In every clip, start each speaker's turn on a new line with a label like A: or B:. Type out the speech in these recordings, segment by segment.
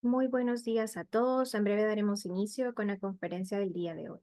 A: Muy buenos días a todos. En breve daremos inicio con la conferencia del día de hoy.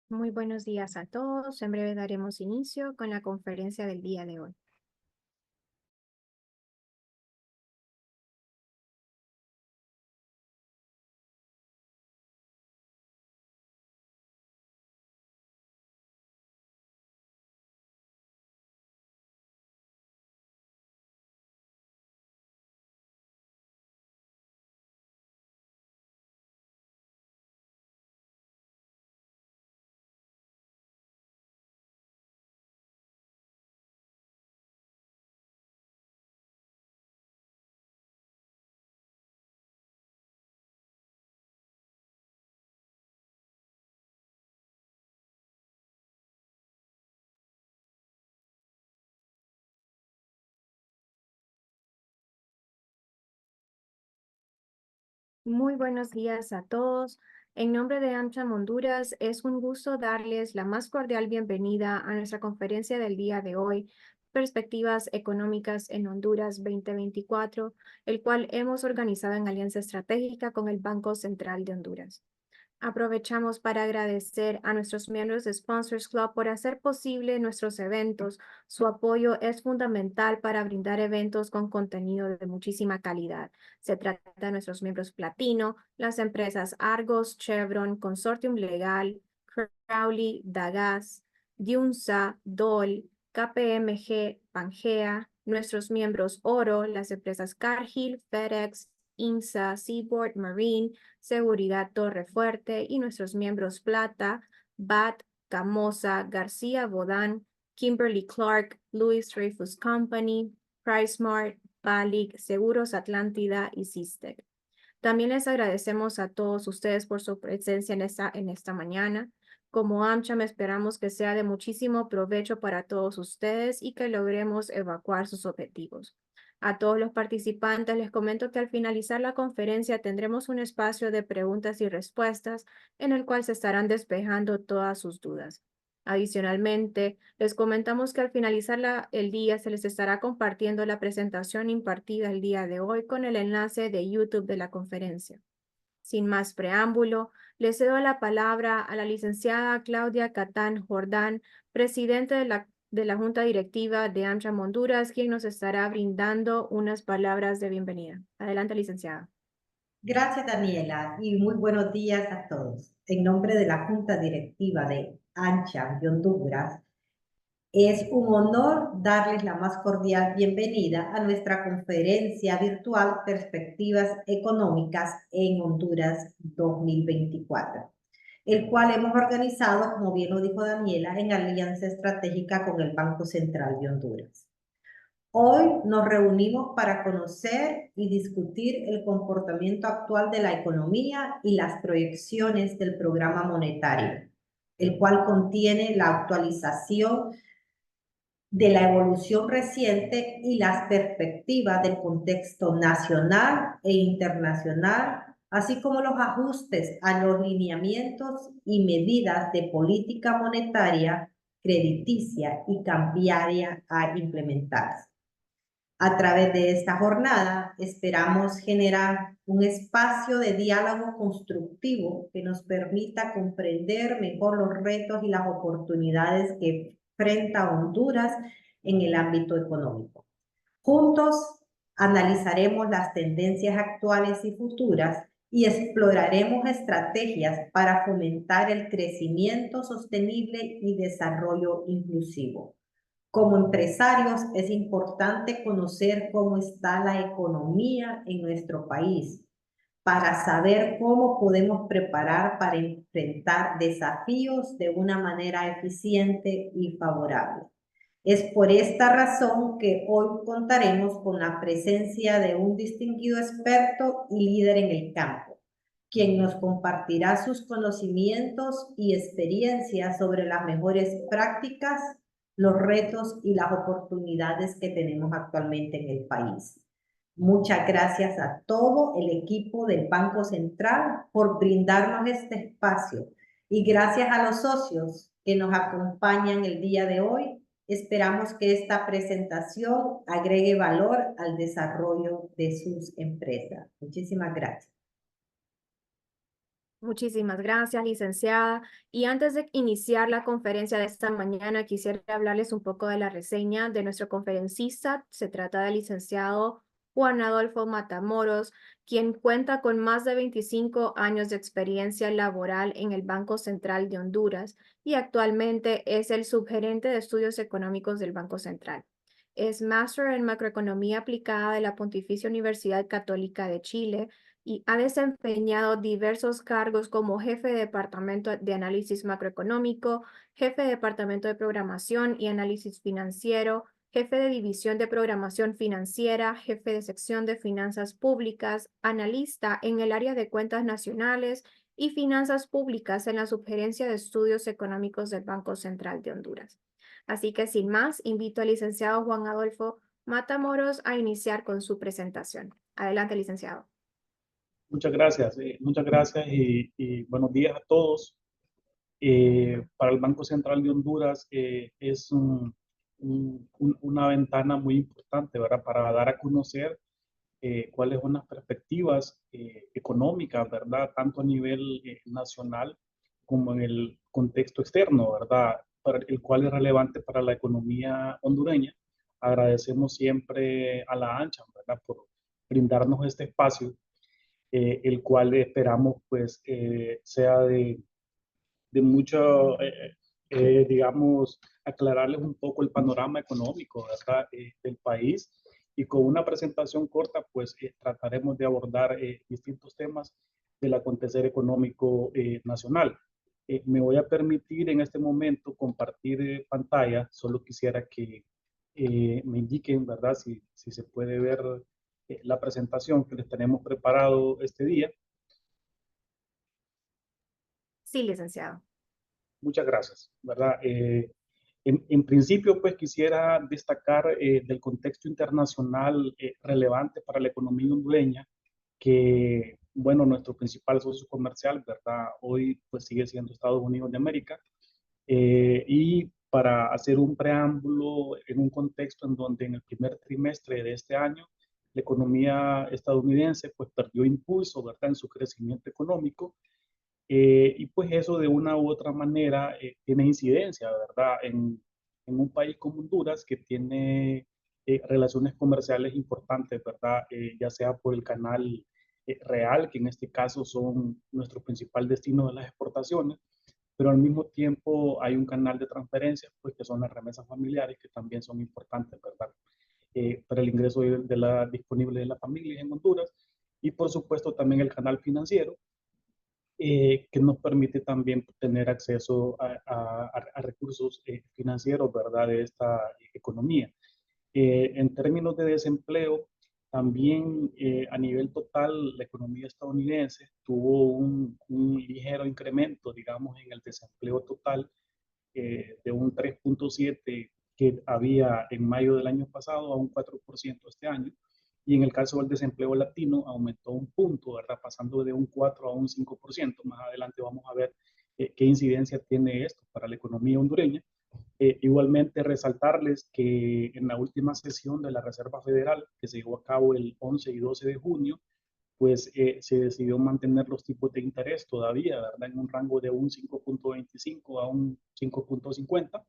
A: Muy buenos días a todos. En breve daremos inicio con la conferencia del día de hoy. Muy buenos días a todos. En nombre de AmCham Honduras, es un gusto darles la más cordial bienvenida a nuestra conferencia del día de hoy, Perspectivas Económicas en Honduras 2024, el cual hemos organizado en alianza estratégica con el Banco Central de Honduras. Aprovechamos para agradecer a nuestros miembros de Sponsors Club por hacer posible nuestros eventos. Su apoyo es fundamental para brindar eventos con contenido de muchísima calidad. Se trata de nuestros miembros platino, las empresas Argos, Chevron, Consortium Legal, Crowley, Dagas, Diunsa, Dole, KPMG, Pangea, nuestros miembros oro, las empresas Cargill, FedEx, INSA, Seaboard Marine, Seguridad Torre Fuerte y nuestros miembros Plata, BAT, Camosa, García Bodán, Kimberly Clark, Louis Dreyfus Company, PriceSmart, Balic, Seguros Atlántida y Sistec. También les agradecemos a todos ustedes por su presencia en esta mañana. Como AmCham esperamos que sea de muchísimo provecho para todos ustedes y que logremos evacuar sus objetivos. A todos los participantes les comento que al finalizar la conferencia tendremos un espacio de preguntas y respuestas en el cual se estarán despejando todas sus dudas. Adicionalmente, les comentamos que al finalizar el día se les estará compartiendo la presentación impartida el día de hoy con el enlace de YouTube de la conferencia. Sin más preámbulo, le cedo la palabra a la licenciada Claudia Catán Jordán, presidente de la Junta Directiva de AmCham Honduras, quien nos estará brindando unas palabras de bienvenida. Adelante, licenciada.
B: Gracias, Daniela, y muy buenos días a todos. En nombre de la Junta Directiva de AmCham de Honduras, es un honor darles la más cordial bienvenida a nuestra conferencia virtual Perspectivas Económicas en Honduras 2024, el cual hemos organizado, como bien lo dijo Daniela, en alianza estratégica con el Banco Central de Honduras. Hoy nos reunimos para conocer y discutir el comportamiento actual de la economía y las proyecciones del programa monetario, el cual contiene la actualización de la evolución reciente y las perspectivas del contexto nacional e internacional, así como los ajustes a los lineamientos y medidas de política monetaria, crediticia y cambiaria a implementarse. A través de esta jornada esperamos generar un espacio de diálogo constructivo que nos permita comprender mejor los retos y las oportunidades que enfrenta Honduras en el ámbito económico. Juntos analizaremos las tendencias actuales y futuras y exploraremos estrategias para fomentar el crecimiento sostenible y desarrollo inclusivo. Como empresarios es importante conocer cómo está la economía en nuestro país para saber cómo podemos preparar para enfrentar desafíos de una manera eficiente y favorable. Es por esta razón que hoy contaremos con la presencia de un distinguido experto y líder en el campo, quien nos compartirá sus conocimientos y experiencias sobre las mejores prácticas, los retos y las oportunidades que tenemos actualmente en el país. Muchas gracias a todo el equipo del Banco Central por brindarnos este espacio y gracias a los socios que nos acompañan el día de hoy. Esperamos que esta presentación agregue valor al desarrollo de sus empresas. Muchísimas gracias.
A: Muchísimas gracias, licenciada. Y antes de iniciar la conferencia de esta mañana, quisiera hablarles un poco de la reseña de nuestro conferencista. Se trata del licenciado Juan Adolfo Matamoros, quien cuenta con más de 25 años de experiencia laboral en el Banco Central de Honduras y actualmente es el subgerente de estudios económicos del Banco Central. Es máster en macroeconomía aplicada de la Pontificia Universidad Católica de Chile y ha desempeñado diversos cargos como jefe de departamento de análisis macroeconómico, jefe de departamento de programación y análisis financiero, jefe de división de programación financiera, jefe de sección de finanzas públicas, analista en el área de cuentas nacionales y finanzas públicas en la Subgerencia de Estudios Económicos del Banco Central de Honduras. Así que sin más, invito al licenciado Juan Adolfo Matamoros a iniciar con su presentación. Adelante, licenciado.
C: Muchas gracias y buenos días a todos. Para el Banco Central de Honduras es una ventana muy importante, ¿verdad? Para dar a conocer cuáles son las perspectivas económicas, ¿verdad? Tanto a nivel nacional como en el contexto externo, ¿verdad? Para el cual es relevante para la economía hondureña. Agradecemos siempre a la ANCHA, ¿verdad? Por brindarnos este espacio, el cual esperamos pues sea de mucho, digamos, aclararles un poco el panorama económico, ¿verdad? Del país. Y con una presentación corta, pues trataremos de abordar distintos temas del acontecer económico nacional. Me voy a permitir en este momento compartir pantalla. Solo quisiera que me indiquen, ¿verdad? Si se puede ver la presentación que les tenemos preparado este día.
A: Sí, licenciado.
C: Muchas gracias, ¿verdad? En principio, pues quisiera destacar del contexto internacional relevante para la economía hondureña, que, bueno, nuestro principal socio comercial, ¿verdad? Hoy, pues sigue siendo Estados Unidos de América. Y para hacer un preámbulo en un contexto en donde en el primer trimestre de este año, la economía estadounidense, pues perdió impulso, ¿verdad? En su crecimiento económico. Y pues eso de una u otra manera tiene incidencia, ¿verdad? En un país como Honduras que tiene relaciones comerciales importantes, ¿verdad? Ya sea por el canal real, que en este caso son nuestro principal destino de las exportaciones, pero al mismo tiempo hay un canal de transferencias, pues que son las remesas familiares, que también son importantes, ¿verdad? Para el ingreso de la disponible de las familias en Honduras, y por supuesto también el canal financiero, que nos permite también tener acceso a recursos financieros, ¿verdad?, de esta economía. En términos de desempleo, también a nivel total, la economía estadounidense tuvo un ligero incremento, digamos, en el desempleo total de un 3,7 que había en mayo del año pasado a un 4% este año. Y en el caso del desempleo latino aumentó un punto, ¿verdad? Pasando de un 4 a un 5%. Más adelante vamos a ver qué incidencia tiene esto para la economía hondureña. Igualmente resaltarles que en la última sesión de la Reserva Federal, que se llevó a cabo el 11 y 12 de junio, pues se decidió mantener los tipos de interés todavía, ¿verdad? En un rango de un 5.25 a un 5.50.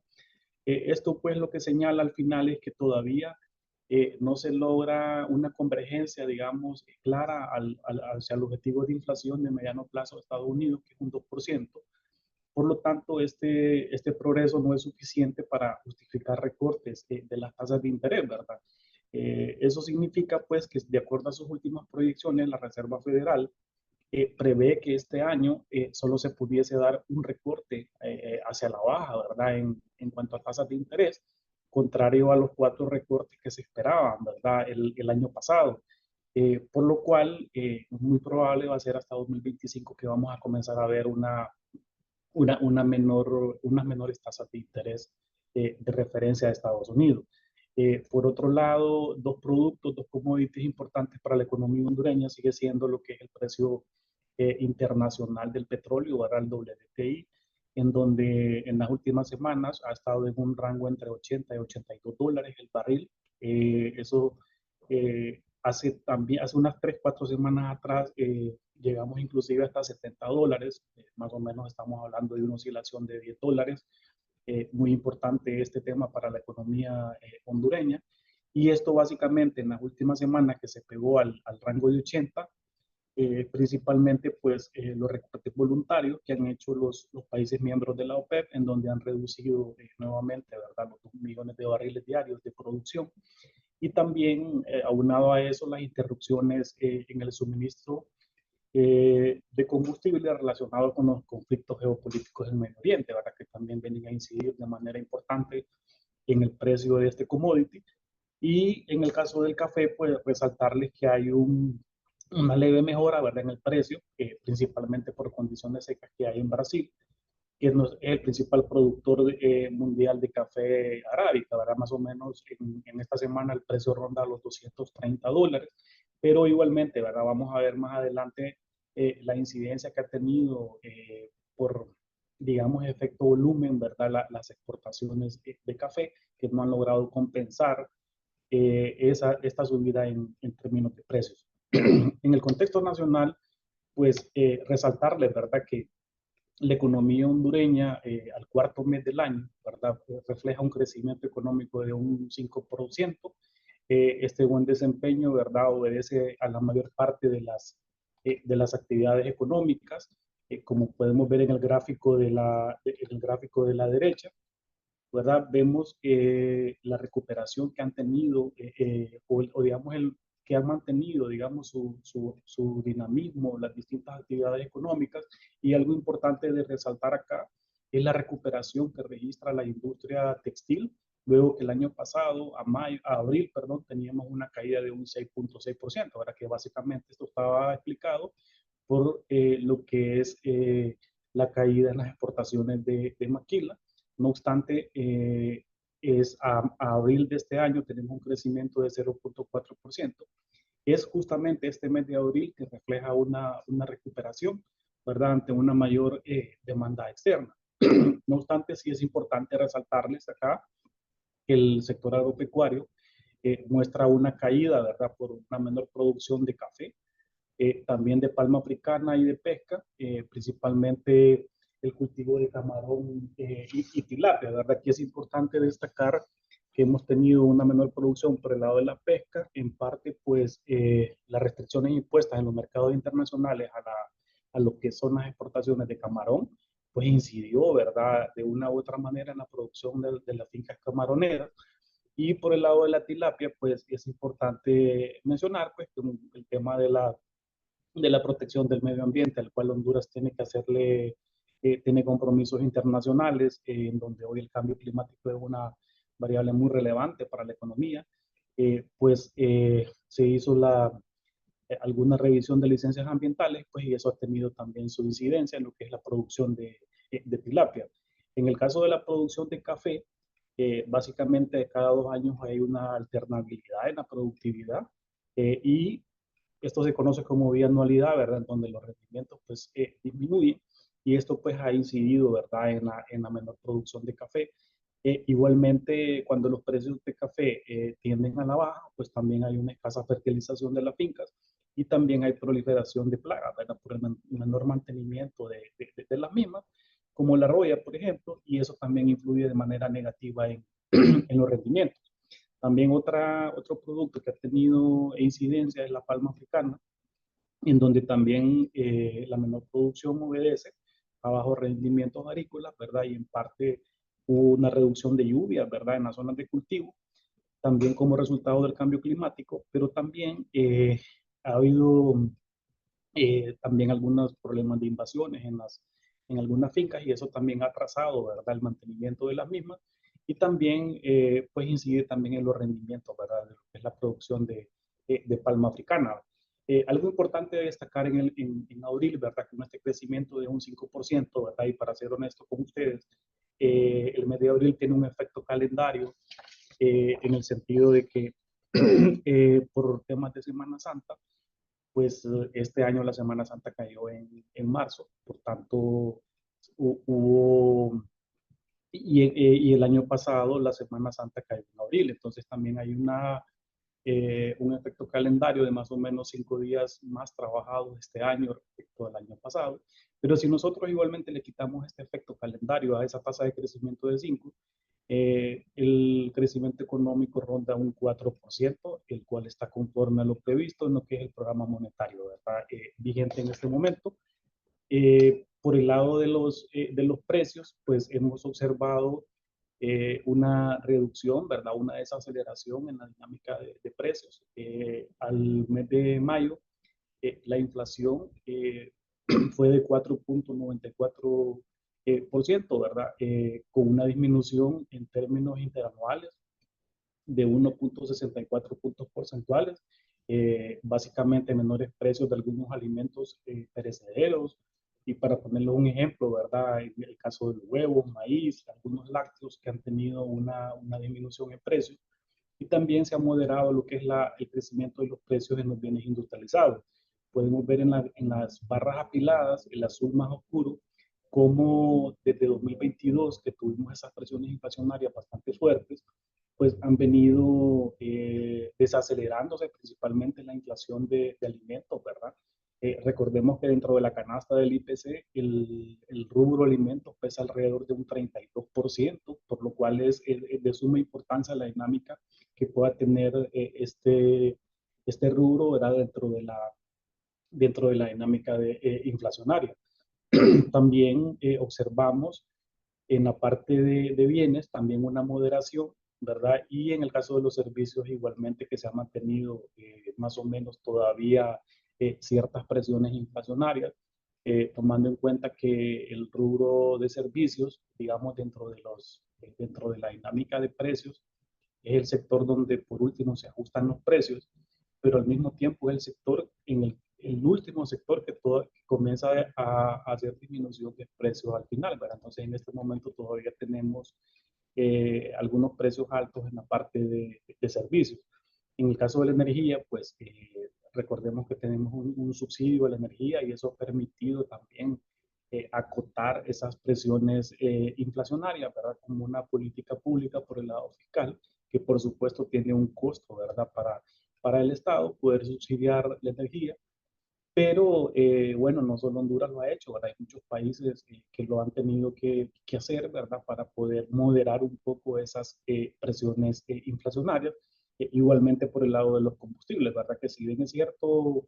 C: Esto pues lo que señala al final es que todavía no se logra una convergencia, digamos, clara hacia el objetivo de inflación de mediano plazo de Estados Unidos, que es un 2%. Por lo tanto, este progreso no es suficiente para justificar recortes de las tasas de interés, ¿verdad? Eso significa, pues, que de acuerdo a sus últimas proyecciones, la Reserva Federal prevé que este año solo se pudiese dar un recorte hacia la baja, ¿verdad? En cuanto a tasas de interés, contrario a los 4 recortes que se esperaban, ¿verdad? El año pasado. Por lo cual, muy probable va a ser hasta 2025 que vamos a comenzar a ver unas menores tasas de interés de referencia de Estados Unidos. Por otro lado, dos commodities importantes para la economía hondureña sigue siendo lo que es el precio internacional del petróleo, ¿verdad? El WTI, en donde en las últimas semanas ha estado en un rango entre 80 y $82 el barril. Eso hace unas 3, 4 semanas atrás llegamos inclusive hasta $70, más o menos estamos hablando de una oscilación de $10. Muy importante este tema para la economía hondureña. Y esto básicamente en las últimas semanas que se pegó al rango de 80, principalmente pues los recortes voluntarios que han hecho los países miembros de la OPEP, en donde han reducido nuevamente, ¿verdad?, los 2 millones de barriles diarios de producción. Y también, aunado a eso, las interrupciones en el suministro de combustible relacionados con los conflictos geopolíticos en Medio Oriente, ¿verdad?, que también vienen a incidir de manera importante en el precio de este commodity. Y en el caso del café, pues resaltarles que hay una leve mejora, ¿verdad?, en el precio, principalmente por condiciones secas que hay en Brasil, que es el principal productor mundial de café arábica, ¿verdad? Más o menos en esta semana el precio ronda los $230, pero igualmente, ¿verdad? Vamos a ver más adelante la incidencia que ha tenido por, digamos, efecto volumen, ¿verdad? Las exportaciones de café que no han logrado compensar esta subida en términos de precios. En el contexto nacional, pues resaltarles, ¿verdad?, que la economía hondureña al cuarto mes del año, ¿verdad?, refleja un crecimiento económico de un 5%. Este buen desempeño, ¿verdad?, obedece a la mayor parte de las actividades económicas, como podemos ver en el gráfico de la derecha, ¿verdad? Vemos la recuperación que han tenido, o digamos, que han mantenido, digamos, su dinamismo, las distintas actividades económicas. Y algo importante de resaltar acá es la recuperación que registra la industria textil, luego que el año pasado, a abril, perdón, teníamos una caída de un 6.6%, ahora que básicamente esto estaba explicado por lo que es la caída en las exportaciones de maquila. No obstante, a abril de este año tenemos un crecimiento de 0.4%. Es justamente este mes de abril que refleja una recuperación, ¿verdad?, ante una mayor demanda externa. No obstante, sí es importante resaltarles acá que el sector agropecuario muestra una caída, ¿verdad?, por una menor producción de café, también de palma africana y de pesca, principalmente el cultivo de camarón y tilapia, ¿verdad? Aquí es importante destacar que hemos tenido una menor producción por el lado de la pesca, en parte pues las restricciones impuestas en los mercados internacionales a lo que son las exportaciones de camarón, pues incidió, ¿verdad?, de una u otra manera en la producción de las fincas camaroneras. Y por el lado de la tilapia, pues es importante mencionar pues que el tema de la protección del medio ambiente, al cual Honduras tiene que tiene compromisos internacionales, en donde hoy el cambio climático es una variable muy relevante para la economía, pues se hizo alguna revisión de licencias ambientales, pues y eso ha tenido también su incidencia en lo que es la producción de tilapia. En el caso de la producción de café, básicamente cada 2 años hay una alternabilidad en la productividad y esto se conoce como bianualidad, ¿verdad? En donde los rendimientos pues disminuyen y esto pues ha incidido, ¿verdad?, en la menor producción de café. Igualmente, cuando los precios de café tienden a la baja, pues también hay una escasa fertilización de las fincas y también hay proliferación de plagas, ¿verdad? Por el menor mantenimiento de las mismas, como la roya, por ejemplo, y eso también influye de manera negativa en, en los rendimientos. También otro producto que ha tenido incidencia es la palma africana, en donde también la menor producción obedece a bajos rendimientos agrícolas, ¿verdad? Y en parte hubo una reducción de lluvias, ¿verdad? En las zonas de cultivo, también como resultado del cambio climático, pero también ha habido también algunos problemas de invasiones en algunas fincas y eso también ha atrasado, ¿verdad? El mantenimiento de las mismas y también pues incide también en los rendimientos, ¿verdad? De lo que es la producción de palma africana. Algo importante de destacar en abril, ¿verdad? Con este crecimiento de un 5%, ¿verdad? Y para ser honesto con ustedes, el mes de abril tiene un efecto calendario en el sentido de que por temas de Semana Santa, pues este año la Semana Santa cayó en marzo, por tanto hubo, y el año pasado la Semana Santa cayó en abril, entonces también hay un efecto calendario de más o menos 5 días más trabajados este año respecto al año pasado, pero si nosotros igualmente le quitamos este efecto calendario a esa tasa de crecimiento de 5, el crecimiento económico ronda un 4%, el cual está conforme a lo previsto en lo que es el programa monetario, ¿verdad? Vigente en este momento. Por el lado de los precios, pues hemos observado una reducción, ¿verdad? Una desaceleración en la dinámica de precios. Al mes de mayo, la inflación fue de 4.94%, ¿verdad? Con una disminución en términos interanuales de 1.64 puntos porcentuales, básicamente menores precios de algunos alimentos perecederos. Y para ponerles un ejemplo, ¿verdad? En el caso del huevo, maíz, algunos lácteos que han tenido una disminución en precios. Y también se ha moderado lo que es el crecimiento de los precios en los bienes industrializados. Podemos ver en las barras apiladas, el azul más oscuro, cómo desde 2022, que tuvimos esas presiones inflacionarias bastante fuertes, pues han venido desacelerándose principalmente la inflación de alimentos, ¿verdad? Recordemos que dentro de la canasta del IPC, el rubro alimentos pesa alrededor de un 32%, por lo cual es de suma importancia la dinámica que pueda tener este rubro, ¿verdad? Dentro de la dinámica inflacionaria. También observamos en la parte de bienes también una moderación, ¿verdad? Y en el caso de los servicios igualmente que se ha mantenido más o menos todavía ciertas presiones inflacionarias, tomando en cuenta que el rubro de servicios, digamos, dentro de la dinámica de precios, es el sector donde por último se ajustan los precios, pero al mismo tiempo es el sector, el último sector que comienza a hacer disminución de precios al final, ¿verdad? Entonces en este momento todavía tenemos algunos precios altos en la parte de servicios. En el caso de la energía, pues recordemos que tenemos un subsidio a la energía y eso ha permitido también acotar esas presiones inflacionarias, ¿verdad? Como una política pública por el lado fiscal, que por supuesto tiene un costo, ¿verdad? Para el Estado poder subsidiar la energía, pero bueno, no solo Honduras lo ha hecho, ¿verdad? Hay muchos países que lo han tenido que hacer, ¿verdad? Para poder moderar un poco esas presiones inflacionarias. Igualmente por el lado de los combustibles, ¿verdad? Que si bien es cierto,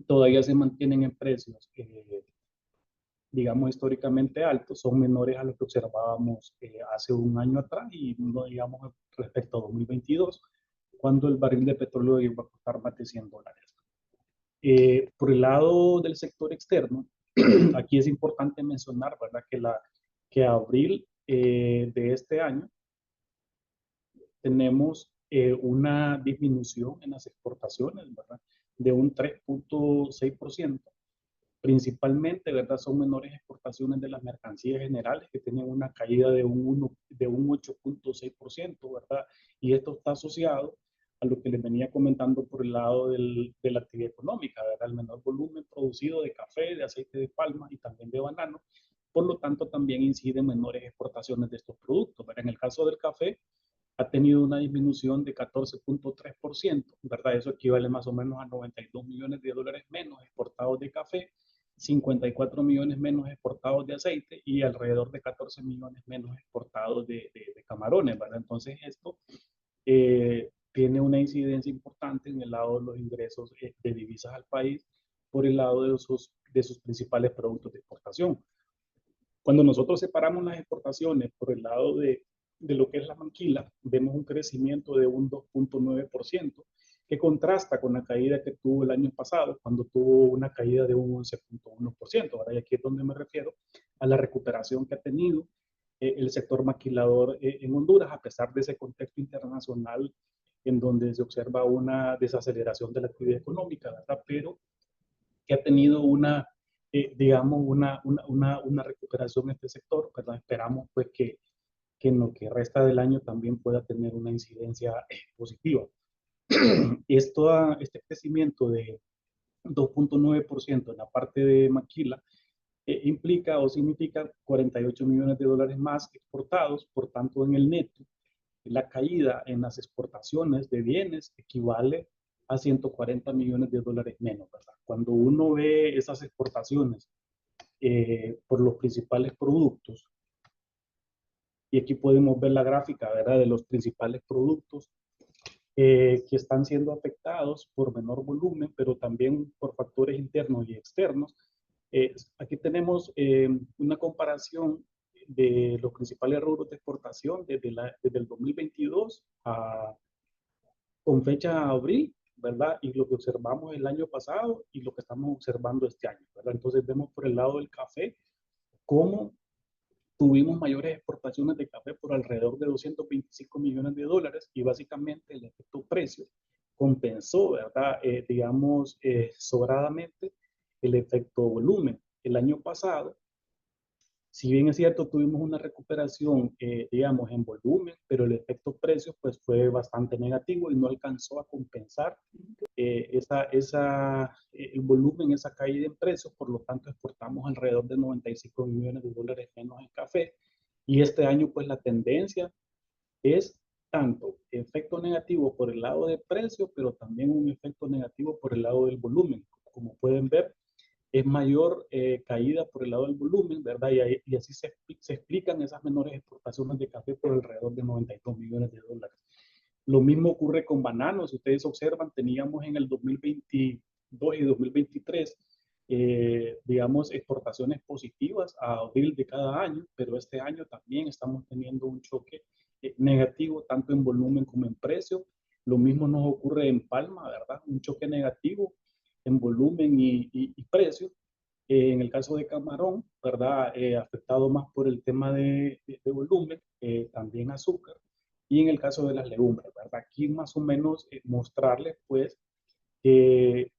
C: todavía se mantienen en precios digamos, históricamente altos, son menores a los que observábamos hace un año atrás y no digamos respecto a 2022, cuando el barril de petróleo iba a costar más de $100. Por el lado del sector externo, aquí es importante mencionar, ¿verdad? Que abril de este año tenemos una disminución en las exportaciones, ¿verdad? De un 3.6%. Principalmente, ¿verdad? Son menores exportaciones de las mercancías generales que tienen una caída de un 8.6%, ¿verdad? Y esto está asociado a lo que les venía comentando por el lado de la actividad económica, ¿verdad? El menor volumen producido de café, de aceite de palma y también de banano, por lo tanto también inciden menores exportaciones de estos productos, ¿verdad? En el caso del café, ha tenido una disminución de 14.3%, ¿verdad? Eso equivale más o menos a 92 millones de dólares menos exportados de café, 54 millones menos exportados de aceite y alrededor de 14 millones menos exportados de camarones, ¿verdad? Entonces esto tiene una incidencia importante en el lado de los ingresos de divisas al país por el lado de sus principales productos de exportación. Cuando nosotros separamos las exportaciones por el lado de lo que es la maquila, vemos un crecimiento de un 2.9%, que contrasta con la caída que tuvo el año pasado, cuando tuvo una caída de un 11.1%. Ahora, y aquí es donde me refiero a la recuperación que ha tenido el sector maquilador en Honduras, a pesar de ese contexto internacional en donde se observa una desaceleración de la actividad económica, ¿verdad? Pero que ha tenido digamos, una recuperación en este sector, ¿verdad? Esperamos pues que en lo que resta del año también pueda tener una incidencia positiva. Este crecimiento de 2.9% en la parte de maquila implica o significa 48 millones de dólares más exportados, por tanto en el neto la caída en las exportaciones de bienes equivale a 140 millones de dólares menos, ¿verdad? Cuando uno ve esas exportaciones por los principales productos, y aquí podemos ver la gráfica, ¿verdad? De los principales productos que están siendo afectados por menor volumen, pero también por factores internos y externos. Aquí tenemos una comparación de los principales rubros de exportación desde el 2022 con fecha abril, ¿verdad? Y lo que observamos el año pasado y lo que estamos observando este año, ¿verdad? Entonces vemos por el lado del café cómo tuvimos mayores exportaciones de café por alrededor de 225 millones de dólares y básicamente el efecto precio compensó, ¿verdad? Digamos, sobradamente el efecto volumen. El año pasado, si bien es cierto, tuvimos una recuperación, digamos, en volumen, pero el efecto precio pues fue bastante negativo y no alcanzó a compensar el volumen, esa caída en precios, por lo tanto exportamos alrededor de 95 millones de dólares menos en café. Y este año pues la tendencia es tanto efecto negativo por el lado de precio, pero también un efecto negativo por el lado del volumen. Como pueden ver, es mayor caída por el lado del volumen, ¿verdad? Y así se explican esas menores exportaciones de café por alrededor de 92 millones de dólares. Lo mismo ocurre con bananos. Si ustedes observan, teníamos en el 2022 y 2023, digamos, exportaciones positivas a abril de cada año, pero este año también estamos teniendo un choque negativo, tanto en volumen como en precio. Lo mismo nos ocurre en palma, ¿verdad? Un choque negativo en volumen y precio. En el caso de camarón, ¿verdad? Afectado más por el tema de volumen, también azúcar. Y en el caso de las legumbres, ¿verdad? Aquí más o menos mostrarles, pues, que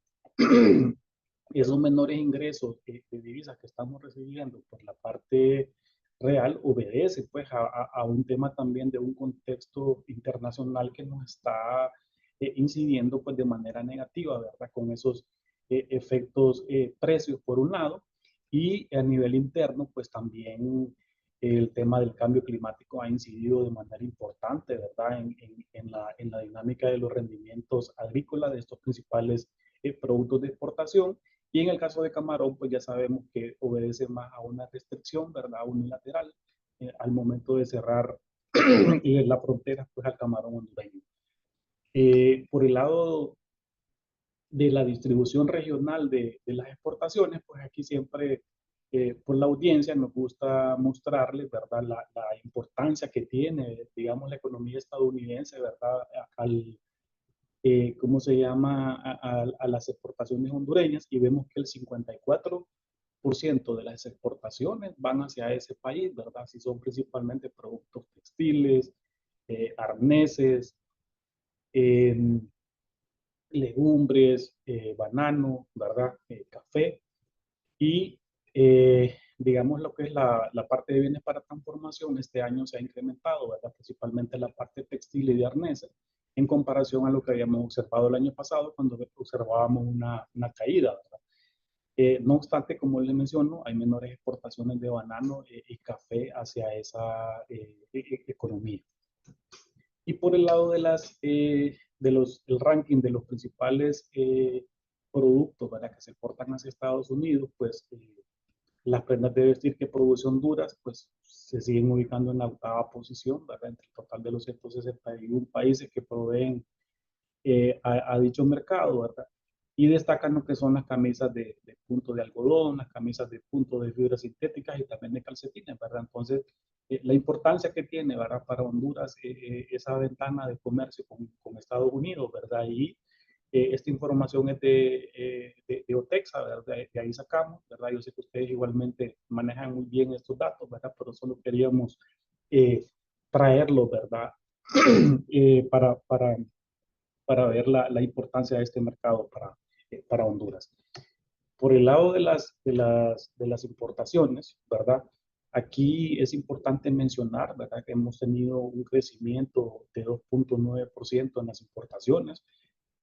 C: esos menores ingresos de divisas que estamos recibiendo por la parte real obedece, pues, a un tema también de un contexto internacional que nos está incidiendo, pues, de manera negativa, ¿verdad? Con esos efectos precios por un lado y a nivel interno, pues, también el tema del cambio climático ha incidido de manera importante, ¿verdad? En la dinámica de los rendimientos agrícolas de estos principales productos de exportación. Y en el caso de camarón, pues ya sabemos que obedece más a una restricción, ¿verdad? Unilateral al momento de cerrar la frontera, pues al camarón hondureño. Por el lado de la distribución regional de las exportaciones, pues aquí siempre por la audiencia nos gusta mostrarles, ¿verdad? La importancia que tiene, digamos, la economía estadounidense, ¿verdad? ¿Cómo se llama? A las exportaciones hondureñas y vemos que el 54% de las exportaciones van hacia ese país, ¿verdad? Si son principalmente productos textiles, arneses, eh, legumbres, banano, ¿verdad? Café y digamos lo que es la parte de bienes para transformación este año se ha incrementado, ¿verdad? Principalmente la parte textil y de arneses en comparación a lo que habíamos observado el año pasado cuando observábamos una caída, ¿verdad? No obstante, como les menciono, hay menores exportaciones de banano y café hacia esa economía. Y por el lado el ranking de los principales productos, ¿verdad?, que se exportan hacia Estados Unidos, pues las prendas de vestir que produce Honduras, pues se siguen ubicando en la octava posición, ¿verdad?, entre el total de los 161 países que proveen a dicho mercado, ¿verdad? Y destacan lo que son las camisas de punto de algodón, las camisas de punto de fibras sintéticas y también de calcetines, ¿verdad? Entonces, la importancia que tiene, ¿verdad?, para Honduras esa ventana de comercio con Estados Unidos, ¿verdad? Y esta información es de OTEXA, ¿verdad? De ahí sacamos, ¿verdad? Yo sé que ustedes igualmente manejan muy bien estos datos, ¿verdad? Pero solo queríamos eh, traerlos, ¿verdad? Para ver la importancia de este mercado para Honduras. Por el lado de las importaciones, ¿verdad? Aquí es importante mencionar, ¿verdad?, que hemos tenido un crecimiento de 2.9% en las importaciones,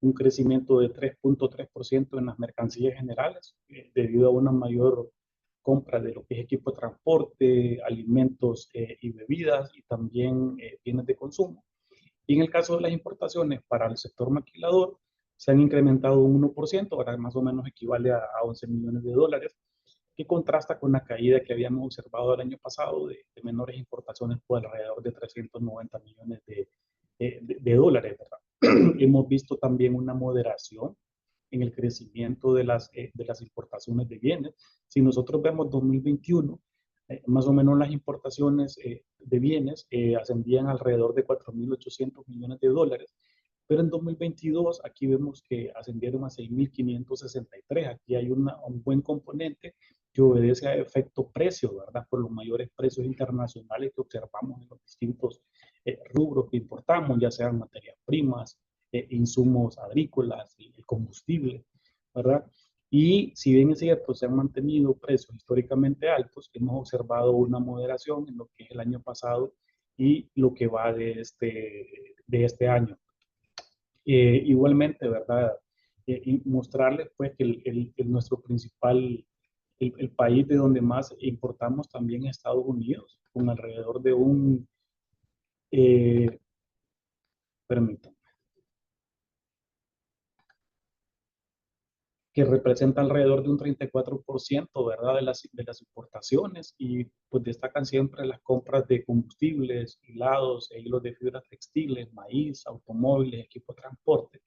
C: un crecimiento de 3.3% en las mercancías generales, debido a una mayor compra de lo que es equipo de transporte, alimentos y bebidas, y también bienes de consumo. Y en el caso de las importaciones para el sector maquilador, se han incrementado un 1%, ahora más o menos equivale a 11 millones de dólares, que contrasta con la caída que habíamos observado el año pasado de menores importaciones por alrededor de 390 millones de dólares, ¿verdad? Hemos visto también una moderación en el crecimiento de las importaciones de bienes. Si nosotros vemos 2021, más o menos las importaciones de bienes ascendían alrededor de 4.800 millones de dólares, pero en 2022 aquí vemos que ascendieron a 6.563. Aquí hay un buen componente que obedece a efecto precio, ¿verdad? Por los mayores precios internacionales que observamos en los distintos rubros que importamos, ya sean materias primas, insumos agrícolas, el combustible, ¿verdad? Y si bien es cierto, se han mantenido precios históricamente altos, hemos observado una moderación en lo que es el año pasado y lo que va de este año. Igualmente, ¿verdad? Y mostrarles pues que nuestro principal, el país de donde más importamos también es Estados Unidos, con alrededor de eh, permítanme, que representa alrededor de un 34%, ¿verdad?, de las importaciones, y pues destacan siempre las compras de combustibles, hilados e hilos de fibras textiles, maíz, automóviles, equipo de transporte.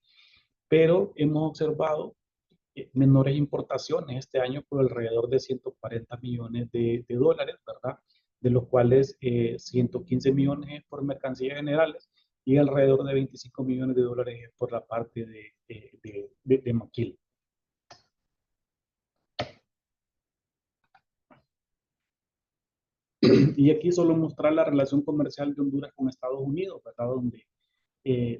C: Pero hemos observado menores importaciones este año por alrededor de 140 millones de dólares, ¿verdad? De los cuales 115 millones es por mercancías generales y alrededor de 25 millones de dólares es por la parte de maquila. Y aquí solo mostrar la relación comercial de Honduras con Estados Unidos, ¿verdad? Donde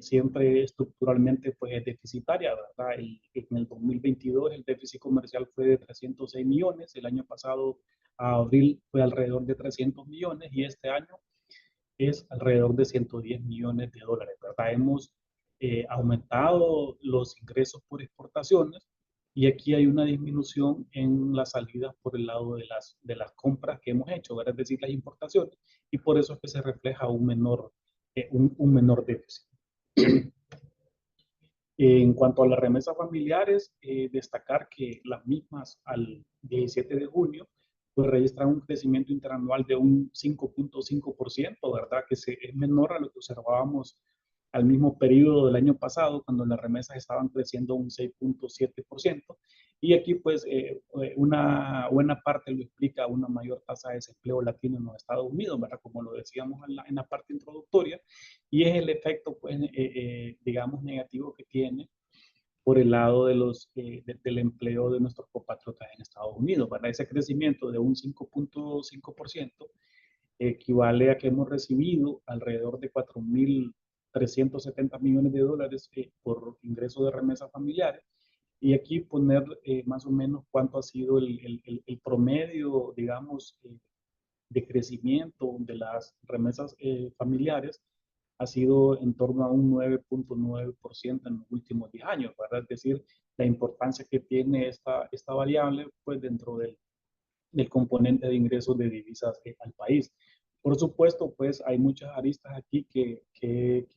C: siempre estructuralmente pues es deficitaria, ¿verdad? En el 2022 el déficit comercial fue de 306 millones, el año pasado a abril fue alrededor de 300 millones y este año es alrededor de 110 millones de dólares, ¿verdad? Hemos aumentado los ingresos por exportaciones y aquí hay una disminución en las salidas por el lado de las compras que hemos hecho, ¿verdad? Es decir, las importaciones, y por eso es que se refleja un menor déficit. En cuanto a las remesas familiares, destacar que las mismas al 17 de junio pues registran un crecimiento interanual de un 5.5%, ¿verdad? Que es menor a lo que observábamos al mismo periodo del año pasado, cuando las remesas estaban creciendo un 6.7%. Y aquí, pues, una buena parte lo explica una mayor tasa de desempleo latino en los Estados Unidos, ¿verdad? Como lo decíamos en la parte introductoria, y es el efecto, pues, digamos, negativo que tiene por el lado del empleo de nuestros compatriotas en Estados Unidos, ¿verdad? Ese crecimiento de un 5.5% equivale a que hemos recibido alrededor de 4.370 millones de dólares por ingreso de remesas familiares. Y aquí poner más o menos cuánto ha sido el promedio, digamos, de crecimiento de las remesas familiares ha sido en torno a un 9.9% en los últimos 10 años, ¿verdad? Es decir, la importancia que tiene esta variable, pues dentro del componente de ingresos de divisas al país. Por supuesto, pues hay muchas aristas aquí que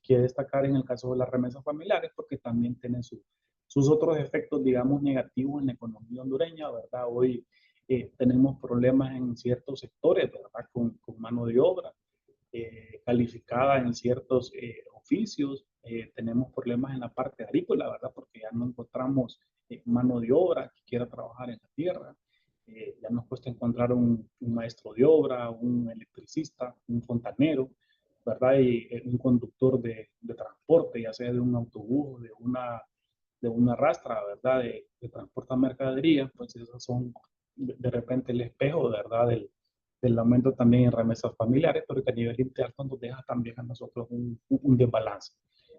C: destacar en el caso de las remesas familiares, porque también tienen sus otros efectos, digamos, negativos en la economía hondureña, ¿verdad? Hoy tenemos problemas en ciertos sectores, ¿verdad? Con mano de obra calificada en ciertos oficios. Tenemos problemas en la parte agrícola, ¿verdad? Porque ya no encontramos mano de obra que quiera trabajar en la tierra. Ya nos cuesta encontrar un maestro de obra, un electricista, un fontanero, ¿verdad? Y un conductor de transporte, ya sea de un autobús, de una rastra, ¿verdad? De transporta mercadería, pues esos son de repente el espejo, ¿verdad? Del aumento también en remesas familiares, pero que a nivel interno nos deja también a nosotros un desbalance.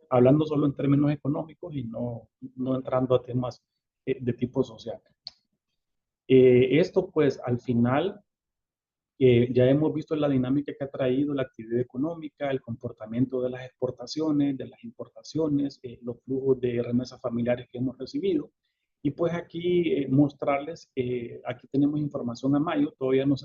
C: Hablando solo en términos económicos y no entrando a temas de tipo social. Esto pues al final ya hemos visto la dinámica que ha traído la actividad económica, el comportamiento de las exportaciones, de las importaciones, los flujos de remesas familiares que hemos recibido. Y pues aquí mostrarles, aquí tenemos información a mayo, todavía no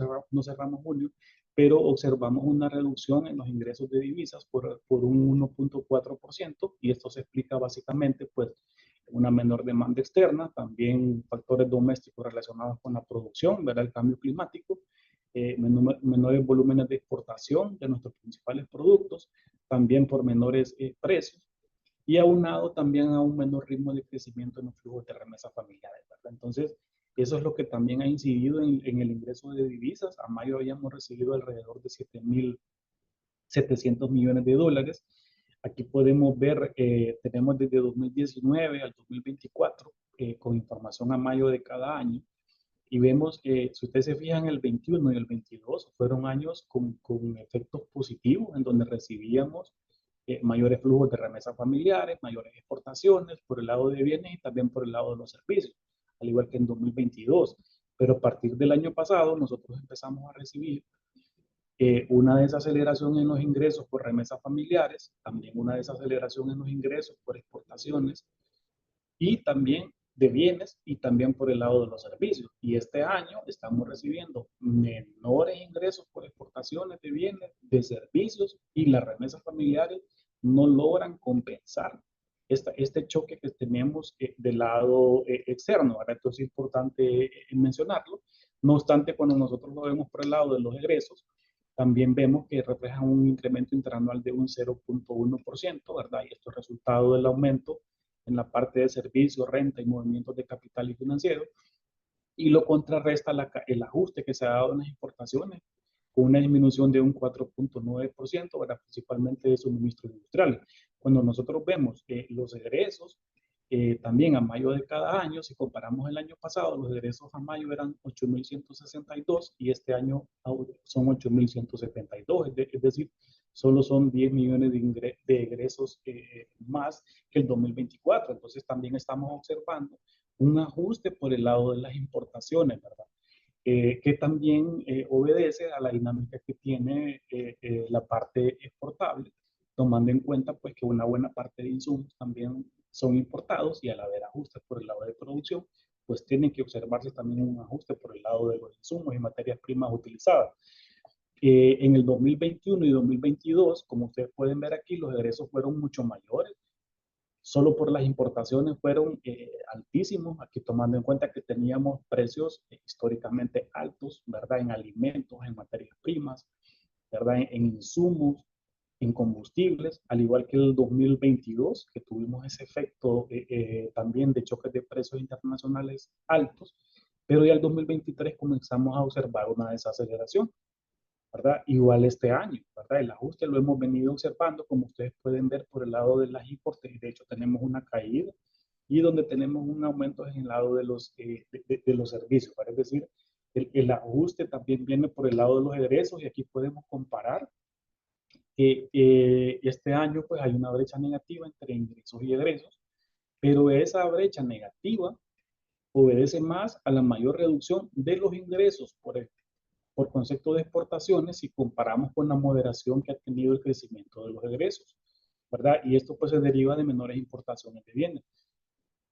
C: cerramos julio, pero observamos una reducción en los ingresos de divisas por un 1.4% y esto se explica básicamente pues una menor demanda externa, también factores domésticos relacionados con la producción, ¿verdad? El cambio climático, menores volúmenes de exportación de nuestros principales productos, también por menores precios y aunado también a un menor ritmo de crecimiento en los flujos de remesas familiares, ¿verdad? Entonces, eso es lo que también ha incidido en el ingreso de divisas. A mayo habíamos recibido alrededor de 7.700 millones de dólares. Aquí podemos ver, tenemos desde 2019 al 2024, con información a mayo de cada año, y vemos que si ustedes se fijan, el 21 y el 22 fueron años con efectos positivos, en donde recibíamos mayores flujos de remesas familiares, mayores exportaciones por el lado de bienes y también por el lado de los servicios, al igual que en 2022. Pero a partir del año pasado nosotros empezamos a recibir una desaceleración en los ingresos por remesas familiares, también una desaceleración en los ingresos por exportaciones y también de bienes y también por el lado de los servicios. Y este año estamos recibiendo menores ingresos por exportaciones de bienes, de servicios y las remesas familiares no logran compensar este choque que tenemos del lado externo. Ahora, esto es importante mencionarlo. No obstante, cuando nosotros lo vemos por el lado de los egresos, también vemos que reflejan un incremento interanual de un 0.1%, ¿verdad? Y esto es resultado del aumento en la parte de servicios, renta y movimientos de capital y financiero, y lo contrarresta el ajuste que se ha dado en las importaciones, con una disminución de un 4.9%, principalmente de suministros industriales. Cuando nosotros vemos los egresos, también a mayo de cada año, si comparamos el año pasado, los egresos a mayo eran 8.162 y este año son 8.172, es decir, solo son 10 millones de egresos más que el 2024. Entonces también estamos observando un ajuste por el lado de las importaciones, ¿verdad? Que también obedece a la dinámica que tiene la parte exportable, tomando en cuenta pues que una buena parte de insumos también son importados y al haber ajustes por el lado de producción, pues tiene que observarse también un ajuste por el lado de los insumos y materias primas utilizadas. En el 2021 y 2022, como ustedes pueden ver aquí, los egresos fueron mucho mayores. Solo por las importaciones fueron altísimos, aquí tomando en cuenta que teníamos precios históricamente altos, ¿verdad? En alimentos, en materias primas, ¿verdad? En insumos, en combustibles, al igual que el 2022, que tuvimos ese efecto también de choques de precios internacionales altos, pero ya el 2023 comenzamos a observar una desaceleración, ¿verdad? Igual este año, ¿verdad? El ajuste lo hemos venido observando, como ustedes pueden ver por el lado de las importes, y de hecho tenemos una caída, y donde tenemos un aumento en el lado de de los servicios, ¿verdad? Es decir, el ajuste también viene por el lado de los egresos, y aquí podemos comparar que este año pues hay una brecha negativa entre ingresos y egresos, pero esa brecha negativa obedece más a la mayor reducción de los ingresos por concepto de exportaciones si comparamos con la moderación que ha tenido el crecimiento de los egresos. ¿verdad? Y esto pues se deriva de menores importaciones de bienes.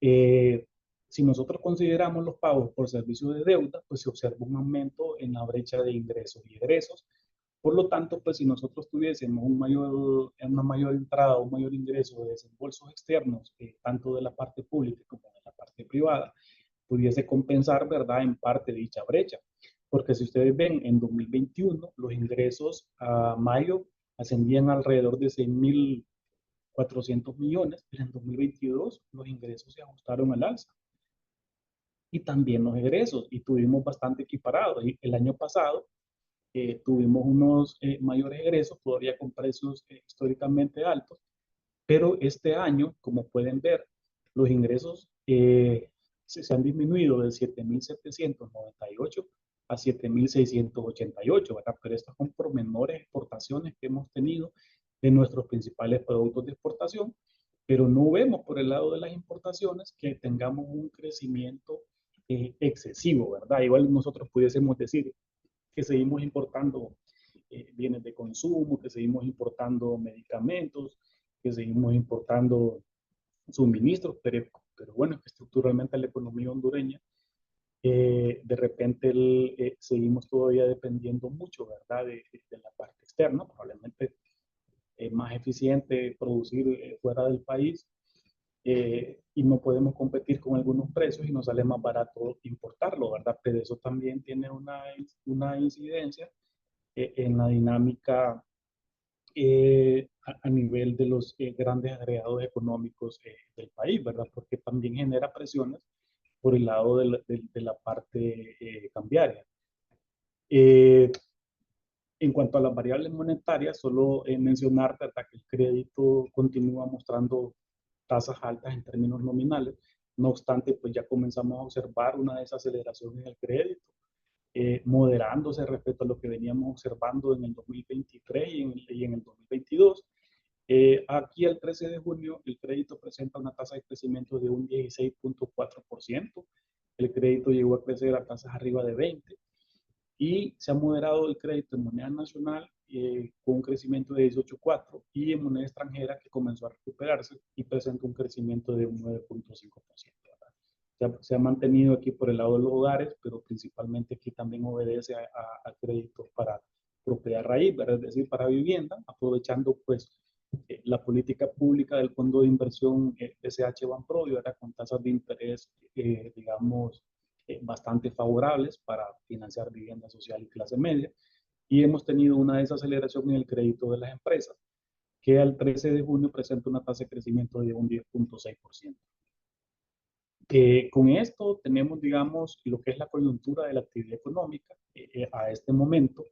C: Eh, si nosotros consideramos los pagos por servicios de deuda, pues se observa un aumento en la brecha de ingresos y egresos. Por lo tanto, pues si nosotros tuviésemos una mayor entrada, un mayor ingreso de desembolsos externos, tanto de la parte pública como de la parte privada, pudiese compensar, ¿verdad?, en parte dicha brecha. Porque si ustedes ven, en 2021 los ingresos a mayo ascendían alrededor de 6.400 millones, pero en 2022 los ingresos se ajustaron al alza y también los egresos y tuvimos bastante equiparados. Y el año pasado tuvimos unos mayores egresos, todavía con precios históricamente altos, pero este año, como pueden ver, los ingresos se han disminuido de 7.798 a 7.688, ¿verdad? Pero estas son por menores exportaciones que hemos tenido de nuestros principales productos de exportación, pero no vemos por el lado de las importaciones que tengamos un crecimiento excesivo, ¿verdad? Igual nosotros pudiésemos decir que seguimos importando bienes de consumo, que seguimos importando medicamentos, que seguimos importando suministros, pero bueno, es que estructuralmente la economía hondureña, de repente seguimos todavía dependiendo mucho, ¿verdad?, de la parte externa, probablemente es más eficiente producir fuera del país y no podemos competir con algunos precios y nos sale más barato importarlo, ¿verdad? Pero eso también tiene una incidencia en la dinámica a nivel de los grandes agregados económicos del país, ¿verdad? Porque también genera presiones por el lado de la parte cambiaria. Eh, en cuanto a las variables monetarias, solo mencionar, ¿verdad?, que el crédito continúa mostrando tasas altas en términos nominales. No obstante, pues ya comenzamos a observar una desaceleración en el crédito, moderándose respecto a lo que veníamos observando en el 2023 y en el 2022. Aquí el 13 de junio el crédito presenta una tasa de crecimiento de un 16.4%. El crédito llegó a crecer a tasas arriba de 20 y se ha moderado el crédito en moneda nacional con un crecimiento de 18.4 y en moneda extranjera que comenzó a recuperarse y presenta un crecimiento de un 9.5%. Se ha mantenido aquí por el lado de los hogares, pero principalmente aquí también obedece a créditos para propiedad raíz, ¿verdad? Es decir, para vivienda, aprovechando pues la política pública del Fondo de Inversión SH Banpro, ¿verdad?, con tasas de interés, digamos, bastante favorables para financiar vivienda social y clase media. Y hemos tenido una desaceleración en el crédito de las empresas, que al 13 de junio presenta una tasa de crecimiento de un 10.6%. Con esto tenemos, digamos, lo que es la coyuntura de la actividad económica a este momento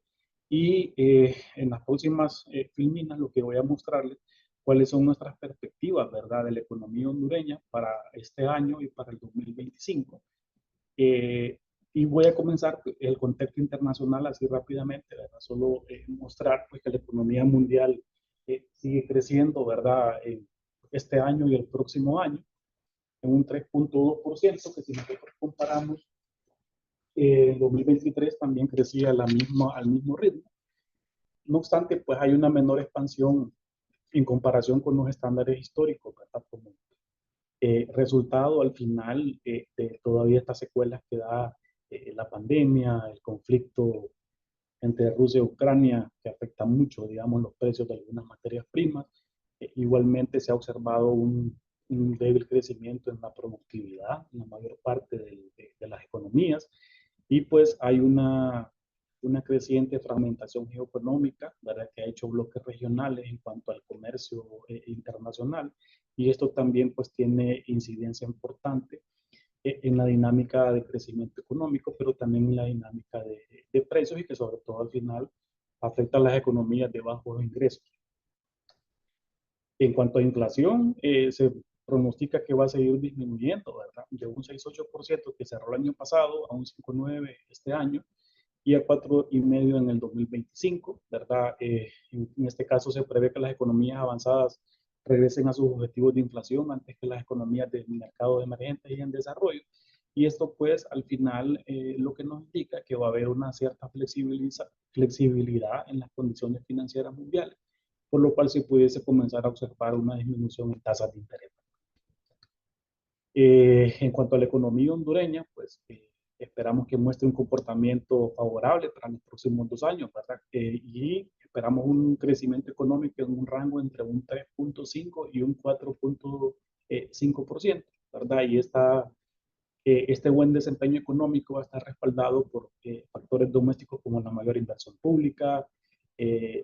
C: y en las próximas filminas lo que voy a mostrarles cuáles son nuestras perspectivas, ¿verdad?, de la economía hondureña para este año y para el 2025. Y voy a comenzar el contexto internacional así rápidamente, ¿verdad? Solo mostrar pues, que la economía mundial sigue creciendo, ¿verdad?, este año y el próximo año en un 3.2%, que si nosotros comparamos, en 2023 también crecía al mismo ritmo. No obstante, pues hay una menor expansión en comparación con los estándares históricos, ¿verdad? Como resultado al final de todavía estas secuelas que da la pandemia, el conflicto entre Rusia y Ucrania, que afecta mucho, digamos, los precios de algunas materias primas. Igualmente se ha observado un débil crecimiento en la productividad en la mayor parte de las economías y pues hay una creciente fragmentación geoeconómica, ¿verdad?, que ha hecho bloques regionales en cuanto al comercio internacional y esto también pues tiene incidencia importante en la dinámica de crecimiento económico, pero también en la dinámica de precios y que sobre todo al final afecta a las economías de bajos ingresos. En cuanto a inflación, se pronostica que va a seguir disminuyendo, ¿verdad? De un 6,8% que cerró el año pasado a un 5,9% este año y a 4,5% en el 2025, ¿verdad? En este caso se prevé que las economías avanzadas regresen a sus objetivos de inflación antes que las economías de mercados emergentes y en desarrollo. Y esto pues al final lo que nos indica que va a haber una cierta flexibilidad en las condiciones financieras mundiales. por lo cual se pudiese comenzar a observar una disminución en tasas de interés. En cuanto a la economía hondureña, pues esperamos que muestre un comportamiento favorable para los próximos 2 años, ¿verdad? Y esperamos un crecimiento económico en un rango entre un 3.5 y un 4.5%, ¿verdad? Y este buen desempeño económico va a estar respaldado por factores domésticos como la mayor inversión pública,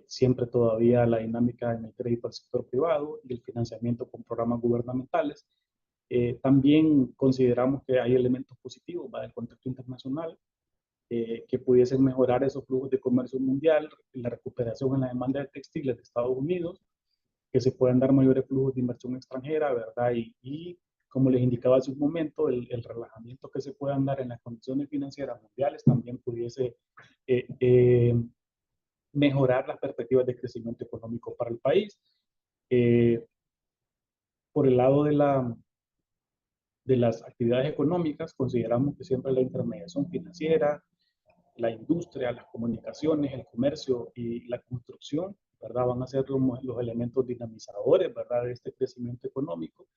C: siempre todavía la dinámica en el crédito al sector privado y el financiamiento con programas gubernamentales. También consideramos que hay elementos positivos del contexto internacional que pudiesen mejorar esos flujos de comercio mundial, la recuperación en la demanda de textiles de Estados Unidos, que se puedan dar mayores flujos de inversión extranjera, ¿verdad? Y como les indicaba hace un momento, el relajamiento que se puedan dar en las condiciones financieras mundiales también pudiese eh, eh, mejorar las perspectivas de crecimiento económico para el país. Eh, por el lado de las actividades económicas, consideramos que siempre la intermediación financiera, la industria, las comunicaciones, el comercio y la construcción, ¿verdad? Van a ser los elementos dinamizadores, ¿verdad? De este crecimiento económico.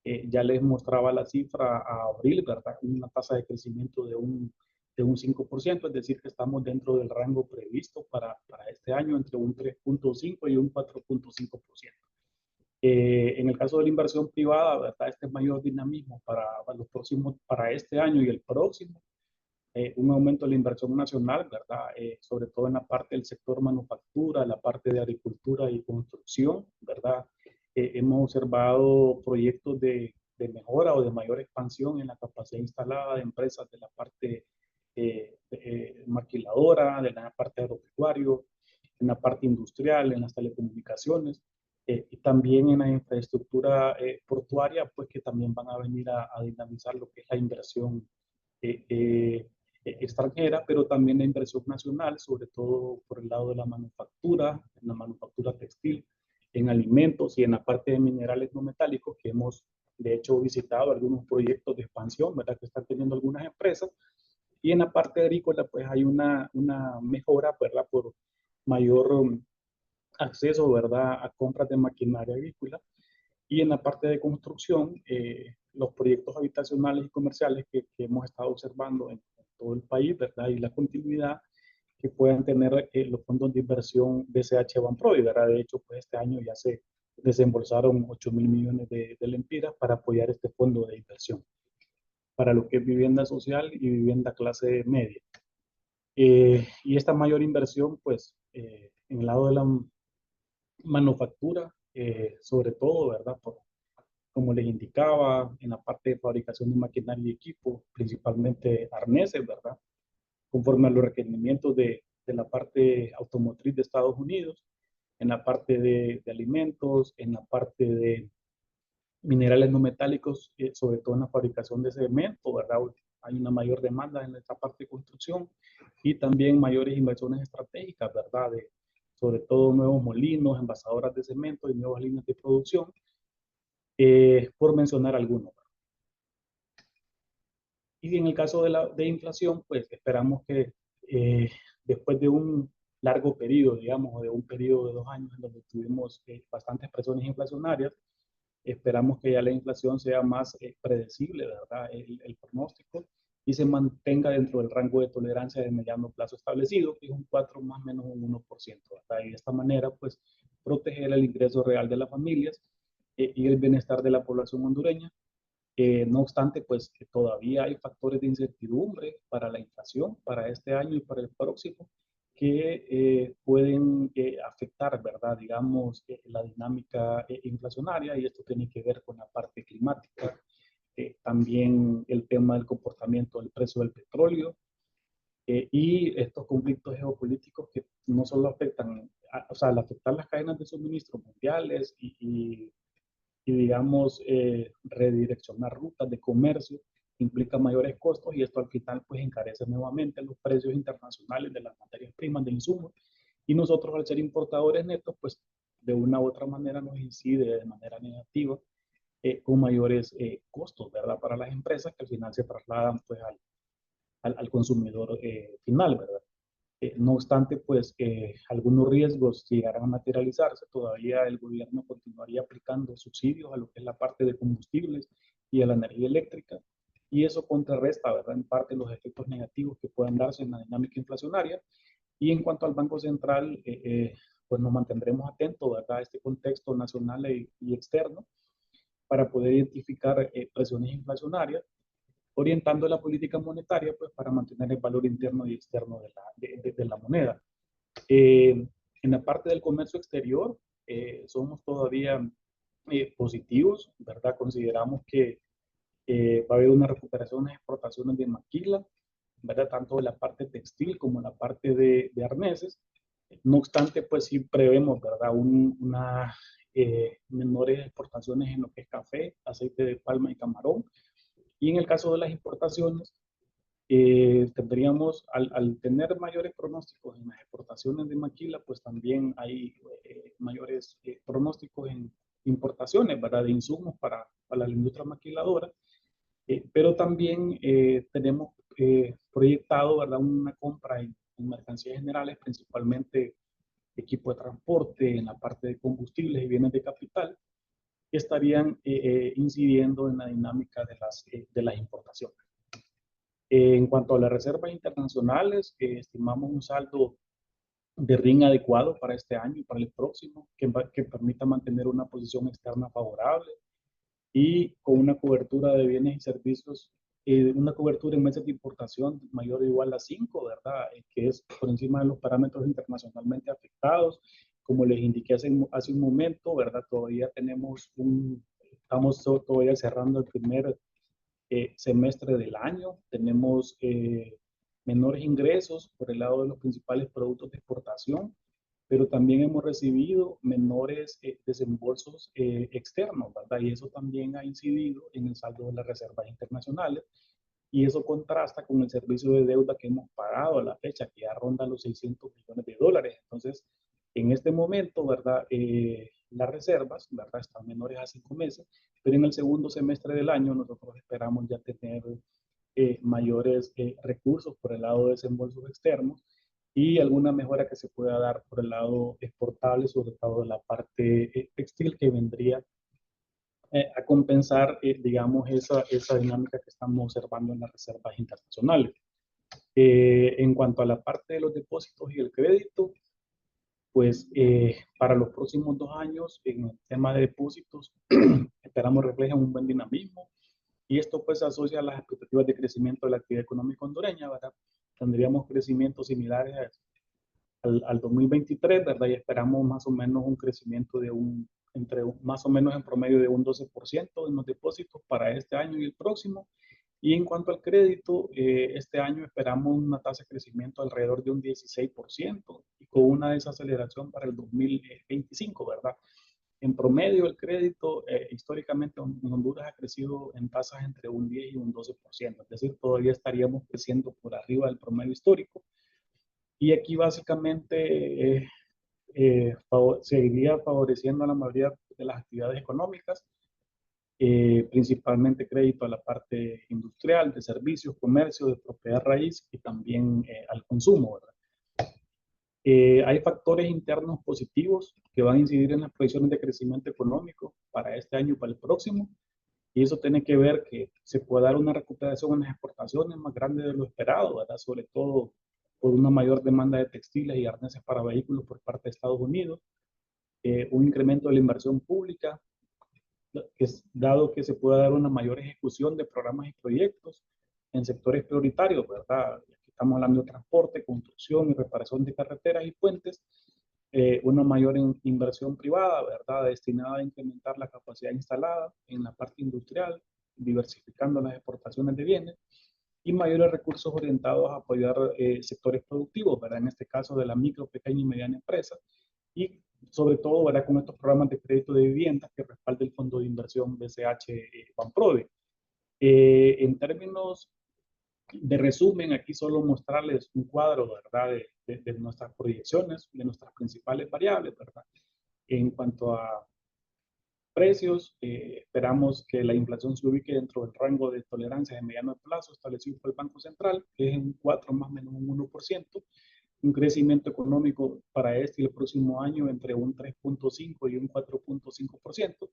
C: Ya les mostraba la cifra a abril, ¿verdad? Una tasa de crecimiento de un 5%, es decir, que estamos dentro del rango previsto para este año entre un 3.5 y un 4.5%. En el caso de la inversión privada, ¿verdad? Este mayor dinamismo para los próximos, para este año y el próximo, un aumento de la inversión nacional, ¿verdad? Sobre todo en la parte del sector manufactura, la parte de agricultura y construcción, ¿verdad? Hemos observado proyectos de mejora o de mayor expansión en la capacidad instalada de empresas de la parte maquiladora, de la parte agropecuario, en la parte industrial, en las telecomunicaciones. Y también en la infraestructura portuaria, pues que también van a venir a dinamizar lo que es la inversión eh, eh, extranjera, pero también la inversión nacional, sobre todo por el lado de la manufactura textil, en alimentos y en la parte de minerales no metálicos, que hemos de hecho visitado algunos proyectos de expansión, ¿verdad? Que están teniendo algunas empresas. Y en la parte agrícola, pues hay una mejora, ¿verdad? Por mayor acceso, ¿verdad? A compras de maquinaria agrícola. Y en la parte de construcción, los proyectos habitacionales y comerciales que hemos estado observando en todo el país, ¿verdad? Y la continuidad que puedan tener los fondos de inversión BCH Banpro, ¿verdad? De hecho, pues este año ya se desembolsaron 8.000 millones de lempiras para apoyar este fondo de inversión para lo que es vivienda social y vivienda clase media. Y esta mayor inversión, pues, en el lado de la manufactura, sobre todo, ¿verdad? Como les indicaba, en la parte de fabricación de maquinaria y equipo, principalmente arneses, ¿verdad? Conforme a los requerimientos de la parte automotriz de Estados Unidos, en la parte de alimentos, en la parte de minerales no metálicos, sobre todo en la fabricación de cemento, ¿verdad? Hay una mayor demanda en esta parte de construcción y también mayores inversiones estratégicas, ¿verdad? Sobre todo nuevos molinos, envasadoras de cemento y nuevas líneas de producción, por mencionar algunos. Y en el caso de inflación, pues esperamos que después de un largo periodo, digamos, de un periodo de 2 años en donde tuvimos bastantes presiones inflacionarias, esperamos que ya la inflación sea más predecible, ¿verdad? El pronóstico y se mantenga dentro del rango de tolerancia de mediano plazo establecido, que es un 4 más o menos un 1%, ¿verdad? Y de esta manera, pues, proteger el ingreso real de las familias y el bienestar de la población hondureña. No obstante, pues que todavía hay factores de incertidumbre para la inflación, para este año y para el próximo, que pueden afectar, ¿verdad? Digamos, la dinámica inflacionaria y esto tiene que ver con la parte climática, también el tema del comportamiento del precio del petróleo y estos conflictos geopolíticos que no solo afectan, o sea, al afectar las cadenas de suministro mundiales y digamos, redireccionar rutas de comercio implica mayores costos y esto al final pues encarece nuevamente los precios internacionales de las materias primas, de insumos y nosotros al ser importadores netos pues de una u otra manera nos incide de manera negativa con mayores costos, ¿verdad? Para las empresas que al final se trasladan pues al consumidor final, ¿verdad? No obstante, pues algunos riesgos llegarán a materializarse. Todavía el gobierno continuaría aplicando subsidios a lo que es la parte de combustibles y a la energía eléctrica, y eso contrarresta, ¿verdad?, en parte los efectos negativos que puedan darse en la dinámica inflacionaria. Y en cuanto al Banco Central, pues nos mantendremos atentos, ¿verdad?, a este contexto nacional y externo para poder identificar presiones inflacionarias, orientando la política monetaria pues para mantener el valor interno y externo de la moneda. En la parte del comercio exterior, somos todavía positivos, ¿verdad? Consideramos que va a haber una recuperación en las exportaciones de maquila, ¿verdad? Tanto de la parte textil como la parte de arneses. No obstante, pues sí prevemos, ¿verdad?, una menores exportaciones en lo que es café, aceite de palma y camarón. Y en el caso de las importaciones, tendríamos, al tener mayores pronósticos en las exportaciones de maquila, pues también hay mayores pronósticos en importaciones, ¿verdad?, de insumos para la industria maquiladora. Pero también tenemos proyectado, ¿verdad?, una compra en mercancías generales, principalmente equipo de transporte, en la parte de combustibles y bienes de capital, que estarían incidiendo en la dinámica de las importaciones. En cuanto a las reservas internacionales, estimamos un saldo de RIN adecuado para este año y para el próximo, que permita mantener una posición externa favorable y con una cobertura de bienes y servicios, una cobertura en meses de importación mayor o igual a 5, ¿verdad? Que es por encima de los parámetros internacionalmente afectados. Como les indiqué hace un momento, ¿verdad? Estamos todavía cerrando el primer semestre del año. Tenemos menores ingresos por el lado de los principales productos de exportación, pero también hemos recibido menores desembolsos externos, ¿verdad? Y eso también ha incidido en el saldo de las reservas internacionales, y eso contrasta con el servicio de deuda que hemos pagado a la fecha, que ya ronda los 600 millones de dólares. Entonces, en este momento, ¿verdad? Las reservas, ¿verdad?, están menores a 5 meses, pero en el segundo semestre del año nosotros esperamos ya tener mayores recursos por el lado de desembolsos externos y alguna mejora que se pueda dar por el lado exportable, sobre todo de la parte textil, que vendría a compensar, digamos, esa dinámica que estamos observando en las reservas internacionales. En cuanto a la parte de los depósitos y el crédito, pues para los próximos 2 años, en el tema de depósitos, esperamos reflejen un buen dinamismo, y esto pues se asocia a las expectativas de crecimiento de la actividad económica hondureña, ¿verdad? Tendríamos crecimientos similares al 2023, ¿verdad? Y esperamos más o menos un crecimiento más o menos en promedio de un 12% en los depósitos para este año y el próximo. Y en cuanto al crédito, este año esperamos una tasa de crecimiento alrededor de un 16% y con una desaceleración para el 2025, ¿verdad? En promedio, el crédito históricamente en Honduras ha crecido en tasas entre un 10 y un 12%, es decir, todavía estaríamos creciendo por arriba del promedio histórico. Y aquí básicamente seguiría favoreciendo a la mayoría de las actividades económicas, principalmente crédito a la parte industrial, de servicios, comercio, de propiedad raíz y también al consumo, ¿verdad? Hay factores internos positivos que van a incidir en las proyecciones de crecimiento económico para este año y para el próximo, y eso tiene que ver que se puede dar una recuperación en las exportaciones más grande de lo esperado, ¿verdad? Sobre todo por una mayor demanda de textiles y arneses para vehículos por parte de Estados Unidos, un incremento de la inversión pública, dado que se pueda dar una mayor ejecución de programas y proyectos en sectores prioritarios, ¿verdad? Aquí estamos hablando de transporte, construcción y reparación de carreteras y puentes, una mayor inversión privada, ¿verdad?, destinada a incrementar la capacidad instalada en la parte industrial, diversificando las exportaciones de bienes, y mayores recursos orientados a apoyar sectores productivos, ¿verdad?, en este caso de la micro, pequeña y mediana empresa, y sobre todo, ¿verdad?, con estos programas de crédito de vivienda que respalda el Fondo de Inversión BCH Banprove. En términos de resumen, aquí solo mostrarles un cuadro, ¿verdad?, de nuestras proyecciones, de nuestras principales variables, ¿verdad? En cuanto a precios, esperamos que la inflación se ubique dentro del rango de tolerancia de mediano plazo establecido por el Banco Central, que es en 4 más o menos un 1%. un crecimiento económico para este y el próximo año entre un 3.5 y un 4.5%,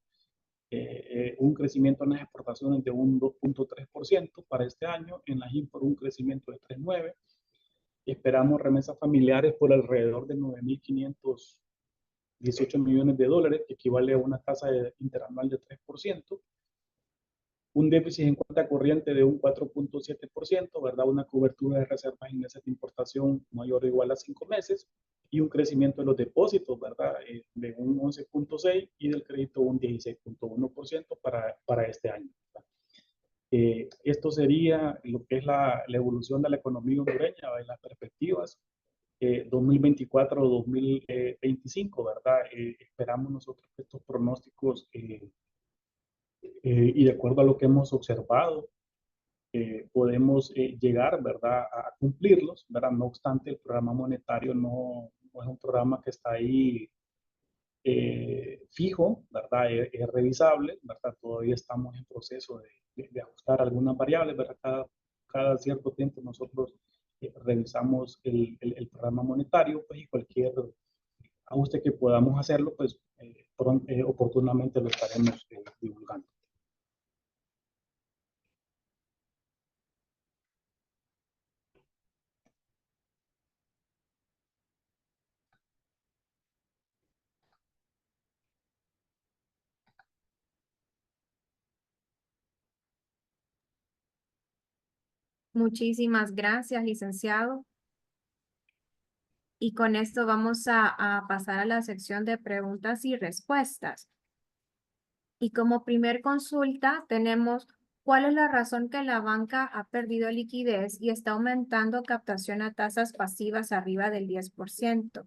C: un crecimiento en las exportaciones de un 2.3% para este año, en las imports un crecimiento de 3.9%, esperamos remesas familiares por alrededor de 9.518 millones de dólares, que equivale a una tasa interanual de 3%, un déficit en cuenta corriente de un 4.7%, ¿verdad? Una cobertura de reservas en meses de importación mayor o igual a 5 meses, y un crecimiento de los depósitos, ¿verdad? De un 11.6% y del crédito un 16.1% para este año. Esto sería lo que es la evolución de la economía hondureña y las perspectivas 2024-2025, ¿verdad? Esperamos nosotros que estos pronósticos y de acuerdo a lo que hemos observado, podemos llegar, ¿verdad?, a cumplirlos, ¿verdad? No obstante, el programa monetario no es un programa que está ahí fijo, ¿verdad? Es revisable, ¿verdad? Todavía estamos en proceso de ajustar algunas variables, ¿verdad? Cada cierto tiempo nosotros revisamos el programa monetario, pues, y cualquier ajuste que podamos hacerlo, pues oportunamente lo estaremos divulgando.
A: Muchísimas gracias, licenciado. Y con esto vamos a pasar a la sección de preguntas y respuestas. Y como primer consulta tenemos, ¿cuál es la razón que la banca ha perdido liquidez y está aumentando captación a tasas pasivas arriba del 10%?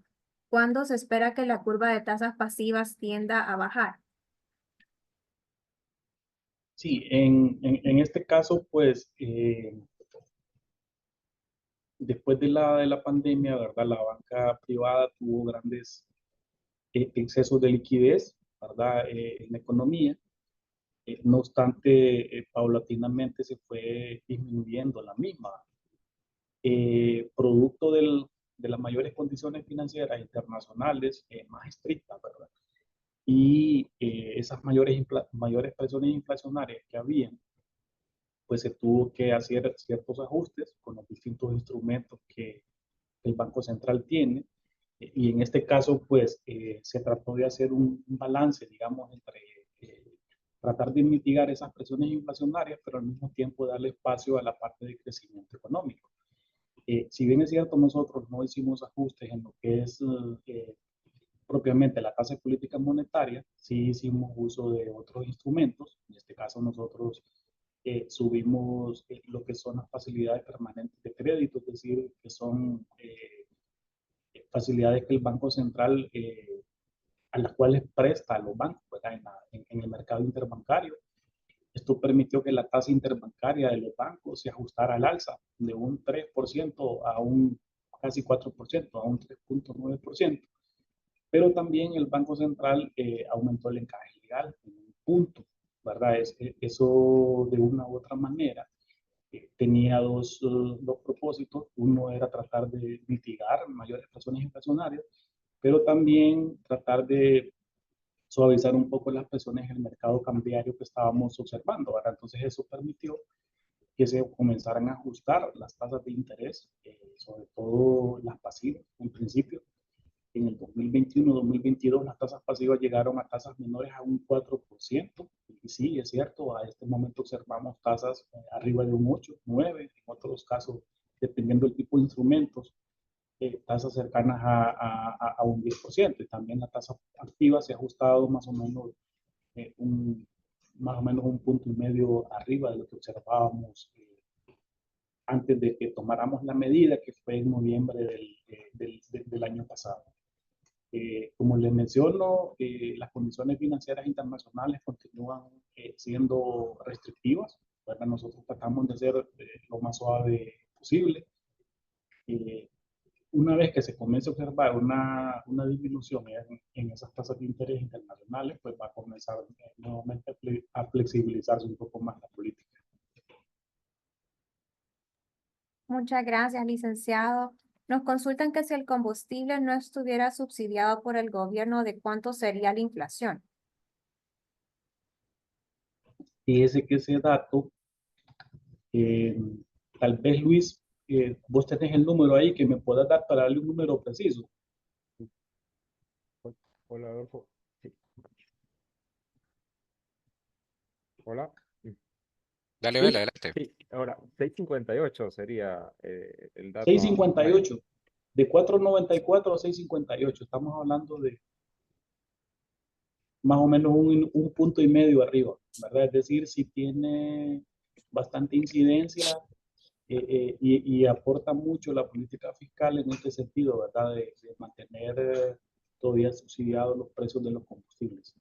A: ¿Cuándo se espera que la curva de tasas pasivas tienda a bajar?
C: Sí, en este caso, pues, después de la pandemia, ¿verdad? La banca privada tuvo grandes excesos de liquidez, ¿verdad? En la economía. No obstante, paulatinamente se fue disminuyendo la misma, producto de las mayores condiciones financieras internacionales más estrictas, ¿verdad? Y esas mayores presiones inflacionarias que habían, pues se tuvo que hacer ciertos ajustes con los distintos instrumentos que el Banco Central tiene. Y en este caso, pues, se trató de hacer un balance, digamos, entre tratar de mitigar esas presiones inflacionarias, pero al mismo tiempo darle espacio a la parte de crecimiento económico. Si bien es cierto, nosotros no hicimos ajustes en lo que es propiamente la tasa de política monetaria, sí hicimos uso de otros instrumentos. En este caso, nosotros subimos lo que son las facilidades permanentes de crédito, es decir, que son facilidades que el Banco Central, a las cuales presta a los bancos, ¿verdad? En el mercado interbancario. Esto permitió que la tasa interbancaria de los bancos se ajustara al alza de un 3% a un casi 4%, a un 3.9%. Pero también el Banco Central aumentó el encaje legal en un punto, ¿verdad? Eso de una u otra manera tenía dos propósitos. Uno era tratar de mitigar mayores presiones inflacionarias, pero también tratar de suavizar un poco las presiones en el mercado cambiario que estábamos observando, ¿verdad? Entonces eso permitió que se comenzaran a ajustar las tasas de interés, sobre todo las pasivas en principio. En el 2021-2022 las tasas pasivas llegaron a tasas menores a un 4%. Y sí, es cierto, a este momento observamos tasas arriba de un 8, 9, en otros casos, dependiendo del tipo de instrumentos, tasas cercanas a un 10%. Y también la tasa activa se ha ajustado más o menos un punto y medio arriba de lo que observábamos antes de que tomáramos la medida, que fue en noviembre del año pasado. Como les menciono, las condiciones financieras internacionales continúan siendo restrictivas, ¿verdad? Nosotros tratamos de ser lo más suave posible. Una vez que se comience a observar una disminución en esas tasas de interés internacionales, pues va a comenzar nuevamente a flexibilizarse un poco más la política.
A: Muchas gracias, licenciado. Nos consultan que si el combustible no estuviera subsidiado por el gobierno, ¿de cuánto sería la inflación?
C: Fíjese que ese dato, eh, tal vez Luis, vos tenés el número ahí que me puedas dar para darle un número preciso.
D: Hola, Adolfo. Sí. Hola.
E: Dale, vela,
C: Sí,
E: adelante.
D: Sí, ahora, 658 sería el dato a mayo.
C: 6.58. De 4.94 a 6.58. Estamos hablando de más o menos un punto y medio arriba, ¿verdad? Es decir, si tiene bastante incidencia y aporta mucho la política fiscal en este sentido, ¿verdad? De mantener todavía subsidiados los precios de los combustibles.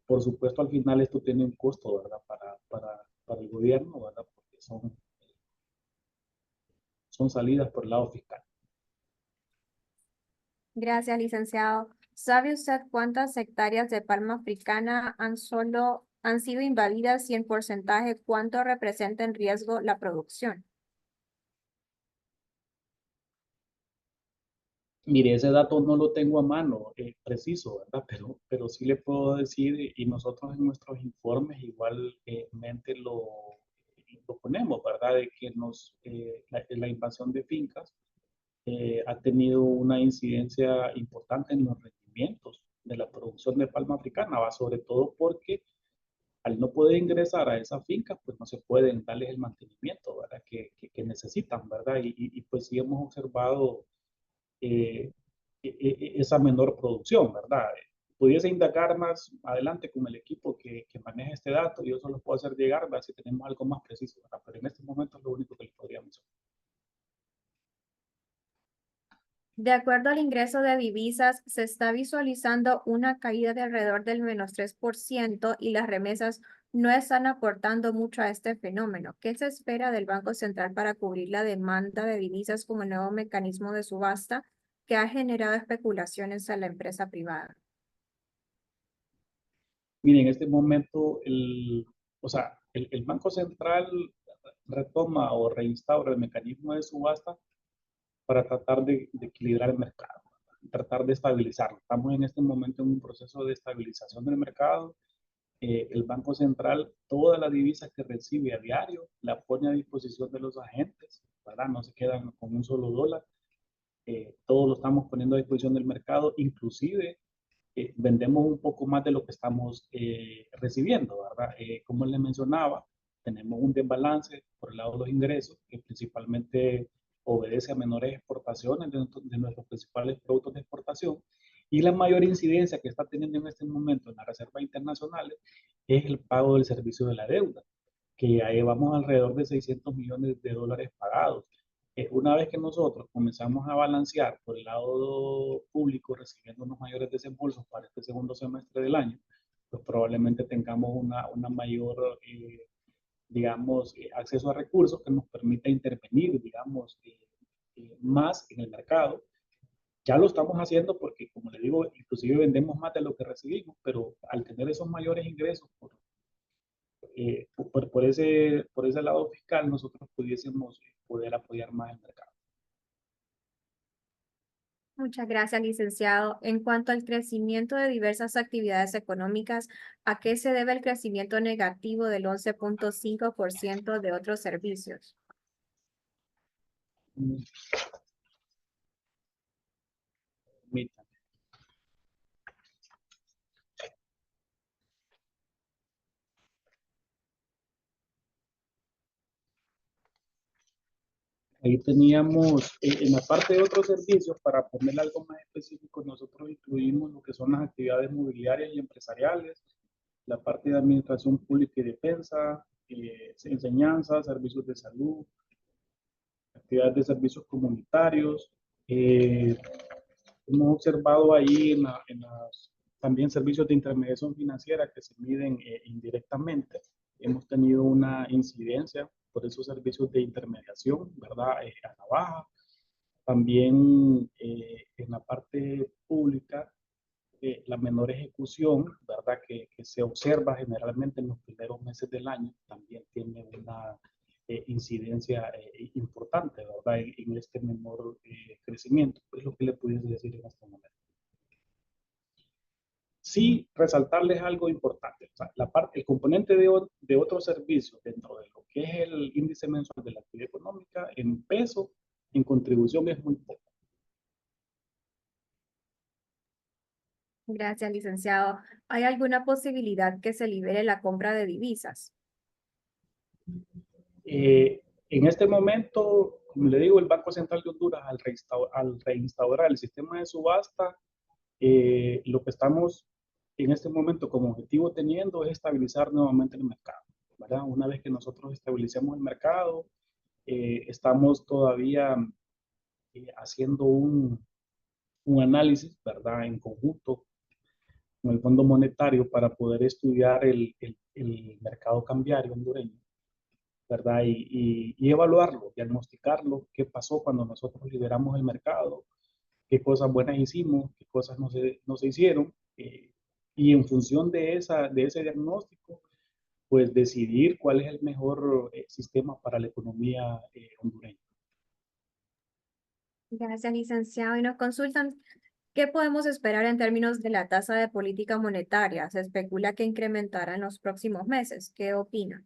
C: Por supuesto, al final esto tiene un costo, ¿verdad? Para el gobierno, ¿verdad? Porque son salidas por el lado fiscal.
A: Gracias, licenciado. ¿Sabe usted cuántas hectáreas de palma africana han sido invadidas y en porcentaje cuánto representa en riesgo la producción?
C: Mire, ese dato no lo tengo a mano, preciso, ¿verdad? Pero sí le puedo decir, y nosotros en nuestros informes igualmente lo ponemos, ¿verdad? De que la invasión de fincas ha tenido una incidencia importante en los rendimientos de la producción de palma africana, ¿va? Sobre todo porque al no poder ingresar a esas fincas, pues no se pueden darles el mantenimiento, ¿verdad? Que necesitan, ¿verdad? Pues sí hemos observado eh, esa menor producción, ¿verdad? Pudiese indagar más adelante con el equipo que maneja este dato y yo solo puedo hacer llegar, ¿verdad? Si tenemos algo más preciso, ¿verdad? Pero en este momento es lo único que les podríamos decir.
A: De acuerdo al ingreso de divisas, se está visualizando una caída de alrededor del -3% y las remesas no están aportando mucho a este fenómeno. ¿Qué se espera del Banco Central para cubrir la demanda de divisas como el nuevo mecanismo de subasta que ha generado especulaciones a la empresa privada?
C: Miren, en este momento, o sea, el Banco Central retoma o reinstaura el mecanismo de subasta para tratar de equilibrar el mercado, tratar de estabilizarlo. Estamos en este momento en un proceso de estabilización del mercado. El Banco Central, toda la divisa que recibe a diario, la pone a disposición de los agentes, ¿verdad? No se quedan con un solo dólar. Todo lo estamos poniendo a disposición del mercado, inclusive vendemos un poco más de lo que estamos recibiendo, ¿verdad? Como les mencionaba, tenemos un desbalance por el lado de los ingresos, que principalmente obedece a menores exportaciones de nuestros principales productos de exportación, y la mayor incidencia que está teniendo en este momento en las reservas internacionales es el pago del servicio de la deuda, que ya llevamos alrededor de 600 millones de dólares pagados. Una vez que nosotros comenzamos a balancear por el lado público, recibiendo unos mayores desembolsos para este segundo semestre del año, pues probablemente tengamos una mayor, digamos, acceso a recursos que nos permita intervenir, digamos, más en el mercado. Ya lo estamos haciendo porque, como le digo, inclusive vendemos más de lo que recibimos, pero al tener esos mayores ingresos por ese lado fiscal, nosotros pudiésemos poder apoyar más el mercado.
A: Muchas gracias, licenciado. En cuanto al crecimiento de diversas actividades económicas, ¿a qué se debe el crecimiento negativo del 11,5% de otros servicios?
C: Permítanme. Ahí teníamos, en la parte de otros servicios, para poner algo más específico, nosotros incluimos lo que son las actividades mobiliarias y empresariales, la parte de administración pública y defensa, enseñanza, servicios de salud, actividades de servicios comunitarios. Hemos observado ahí también servicios de intermediación financiera que se miden indirectamente. Hemos tenido una incidencia por esos servicios de intermediación, ¿verdad? A la baja. También en la parte pública, la menor ejecución, ¿verdad? Que se observa generalmente en los primeros meses del año, también tiene una incidencia importante importante, ¿verdad? En este menor crecimiento. Es lo que le pudiese decir en este momento. Sí, resaltarles algo importante. O sea, el componente de otros servicios dentro de lo que es el índice mensual de la actividad económica en peso, en contribución es muy poco.
A: Gracias, licenciado. ¿Hay alguna posibilidad que se libere la compra de divisas?
C: En este momento, como le digo, el Banco Central de Honduras al reinstaurar el sistema de subasta, lo que estamos en este momento como objetivo teniendo es estabilizar nuevamente el mercado, ¿verdad? Una vez que nosotros estabilicemos el mercado, estamos todavía haciendo un análisis, ¿verdad? En conjunto con el Fondo Monetario para poder estudiar el mercado cambiario hondureño, ¿verdad? Y evaluarlo, diagnosticarlo, qué pasó cuando nosotros liberamos el mercado, qué cosas buenas hicimos, qué cosas no se hicieron, y en función de ese diagnóstico, pues decidir cuál es el mejor sistema para la economía hondureña.
A: Gracias, licenciado. Y nos consultan, ¿qué podemos esperar en términos de la tasa de política monetaria? Se especula que incrementará en los próximos meses. ¿Qué opina?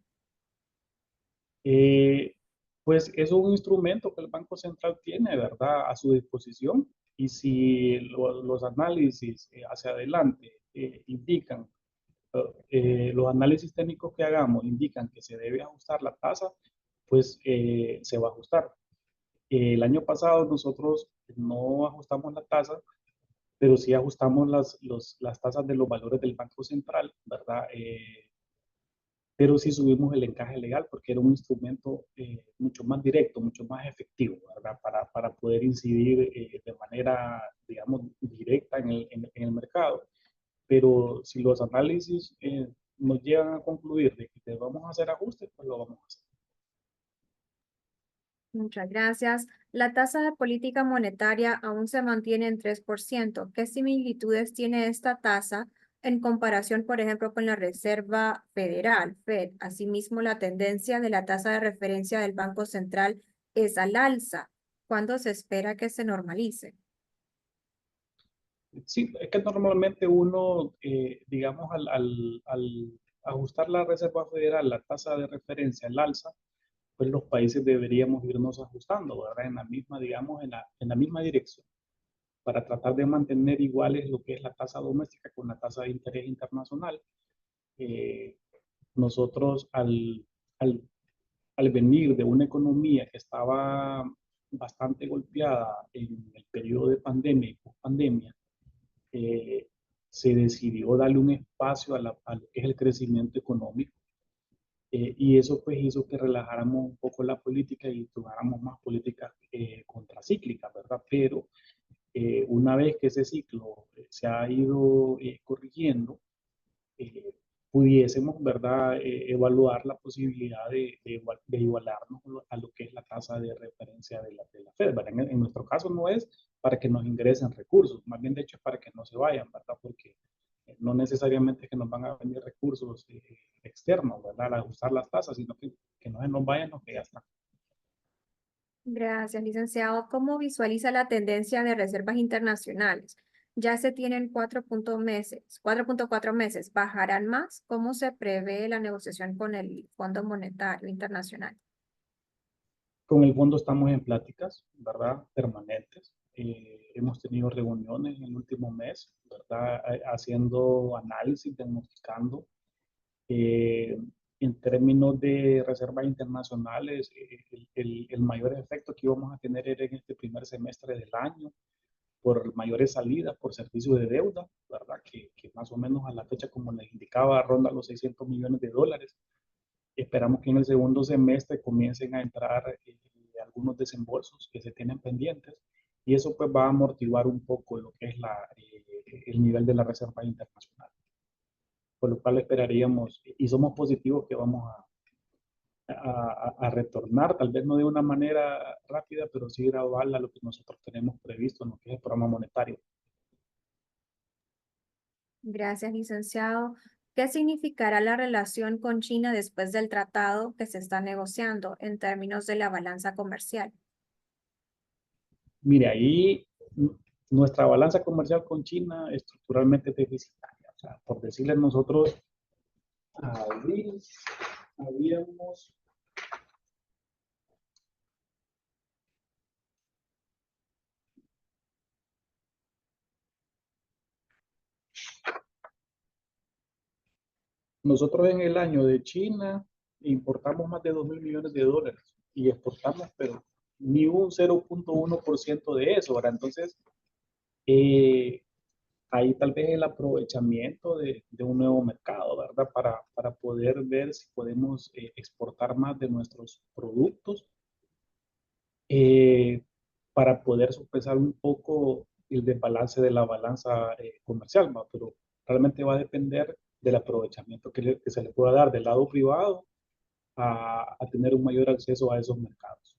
C: Eh, pues es un instrumento que el Banco Central tiene, ¿verdad?, a su disposición. Y si los análisis hacia adelante indican, los análisis técnicos que hagamos indican que se debe ajustar la tasa, pues se va a ajustar. El año pasado nosotros no ajustamos la tasa, pero sí ajustamos las tasas de los valores del Banco Central, ¿verdad? Pero sí subimos el encaje legal porque era un instrumento mucho más directo, mucho más efectivo, ¿verdad? Para poder incidir de manera, digamos, directa en el mercado. Pero si los análisis nos llegan a concluir de que debemos hacer ajustes, pues lo vamos a hacer.
A: Muchas gracias. La tasa de política monetaria aún se mantiene en 3%. ¿Qué similitudes tiene esta tasa en comparación, por ejemplo, con la Reserva Federal, FED? Asimismo, la tendencia de la tasa de referencia del Banco Central es al alza. ¿Cuándo se espera que se normalice?
C: Sí, es que normalmente uno, digamos, al ajustar la Reserva Federal, la tasa de referencia al alza, pues los países deberíamos irnos ajustando, ¿verdad? En la misma, digamos, en la misma dirección, para tratar de mantener iguales lo que es la tasa doméstica con la tasa de interés internacional. Eh, nosotros al, al venir de una economía que estaba bastante golpeada en el periodo de pandemia y post-pandemia, eh, se decidió darle un espacio a lo que es el crecimiento económico. Y eso pues hizo que relajáramos un poco la política y tomáramos más políticas contracíclicas, ¿verdad? Pero una vez que ese ciclo se ha ido corrigiendo, eh, pudiésemos, ¿verdad?, evaluar la posibilidad de igualarnos a lo que es la tasa de referencia de la Fed, ¿verdad? En nuestro caso no es para que nos ingresen recursos, más bien de hecho es para que no se vayan, ¿verdad? Porque no necesariamente es que nos van a venir recursos externos, ¿verdad?, al ajustar las tasas, sino que no se nos vayan los que ya están.
A: Gracias, licenciado. ¿Cómo visualiza la tendencia de reservas internacionales? Ya se tienen 4.4 meses. ¿Bajarán más? ¿Cómo se prevé la negociación con el Fondo Monetario Internacional?
C: Con el fondo estamos en pláticas, ¿verdad?, permanentes. Hemos tenido reuniones en el último mes, ¿verdad?, haciendo análisis, diagnosticando. Eh, en términos de reservas internacionales, el mayor efecto que íbamos a tener era en este primer semestre del año, por mayores salidas, por servicio de deuda, ¿verdad? Que más o menos a la fecha, como les indicaba, ronda los 600 millones de dólares. Esperamos que en el segundo semestre comiencen a entrar algunos desembolsos que se tienen pendientes y eso pues va a amortiguar un poco lo que es el nivel de la reserva internacional. Por lo cual esperaríamos y somos positivos que vamos a retornar, tal vez no de una manera rápida, pero sí gradual a lo que nosotros tenemos previsto en lo que es el programa monetario.
A: Gracias, licenciado. ¿Qué significará la relación con China después del tratado que se está negociando en términos de la balanza comercial?
C: Mire, ahí nuestra balanza comercial con China estructuralmente es deficitaria. O sea, por decirles nosotros, abril, habíamos nosotros en el año de China importamos más de 2.000 millones de dólares y exportamos, pero ni un 0.1% de eso, ¿verdad? Entonces, eh, ahí tal vez el aprovechamiento de un nuevo mercado, ¿verdad? Para poder ver si podemos exportar más de nuestros productos, eh, para poder sopesar un poco el desbalance de la balanza comercial, ¿va? Pero realmente va a depender del aprovechamiento que se le pueda dar del lado privado a tener un mayor acceso a esos mercados.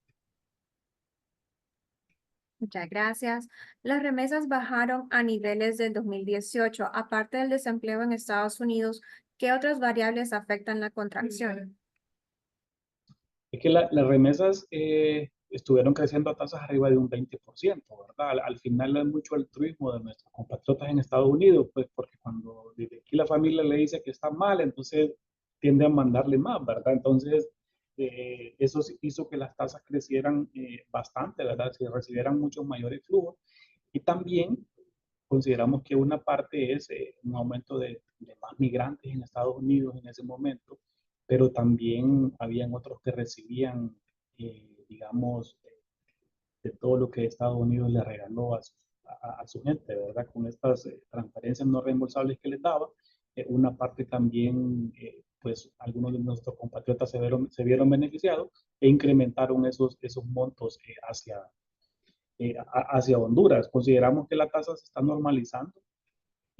A: Muchas gracias. Las remesas bajaron a niveles del 2018. Aparte del desempleo en Estados Unidos, ¿qué otras variables afectan la contracción?
C: Es que las remesas estuvieron creciendo a tasas arriba de un 20%, ¿verdad? Al final es mucho altruismo de nuestros compatriotas en Estados Unidos, pues porque cuando desde aquí la familia le dice que está mal, entonces tiende a mandarle más, ¿verdad? Entonces, eso hizo que las tasas crecieran bastante, ¿verdad? Se recibieran muchos mayores flujos. Y también consideramos que una parte es un aumento de más migrantes en Estados Unidos en ese momento, pero también habían otros que recibían, digamos, de todo lo que Estados Unidos le regaló a su gente, ¿verdad? Con estas transferencias no reembolsables que les daba, una parte también, pues algunos de nuestros compatriotas se vieron beneficiados e incrementaron esos montos hacia Honduras. Consideramos que la tasa se está normalizando.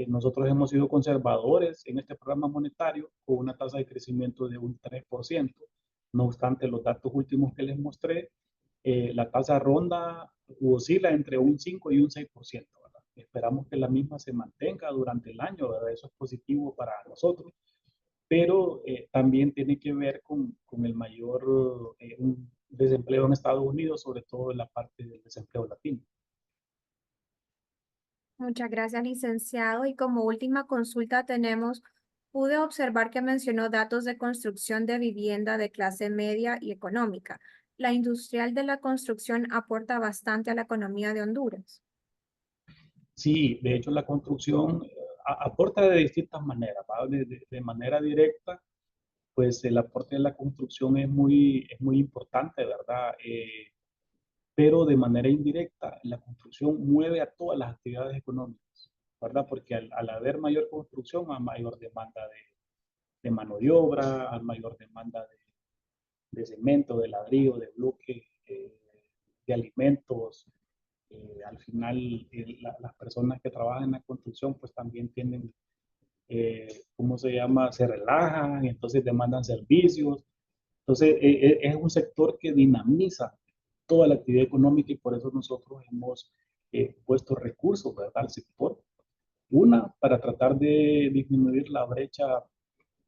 C: Nosotros hemos sido conservadores en este programa monetario con una tasa de crecimiento de un 3%. No obstante, los datos últimos que les mostré, la tasa ronda u oscila entre un 5 y un 6%, ¿verdad? Esperamos que la misma se mantenga durante el año, ¿verdad? Eso es positivo para nosotros, pero también tiene que ver con el mayor desempleo en Estados Unidos, sobre todo en la parte del desempleo latino.
A: Muchas gracias, licenciado. Y como última consulta pude observar que mencionó datos de construcción de vivienda de clase media y económica. La industrial de la construcción aporta bastante a la economía de Honduras.
C: Sí, de hecho la construcción aporta de distintas maneras, ¿va? De manera directa, pues el aporte de la construcción es muy importante, ¿verdad? Pero de manera indirecta, la construcción mueve a todas las actividades económicas, ¿verdad? Porque al haber mayor construcción, hay mayor demanda de mano de obra, hay mayor demanda de cemento, de ladrillo, de bloque, de alimentos. Al final, las personas que trabajan en la construcción, pues también tienen, ¿cómo se llama? Se relajan, entonces demandan servicios. Entonces, es un sector que dinamiza toda la actividad económica y por eso nosotros hemos puesto recursos, ¿verdad? Al sector. Una, para tratar de disminuir la brecha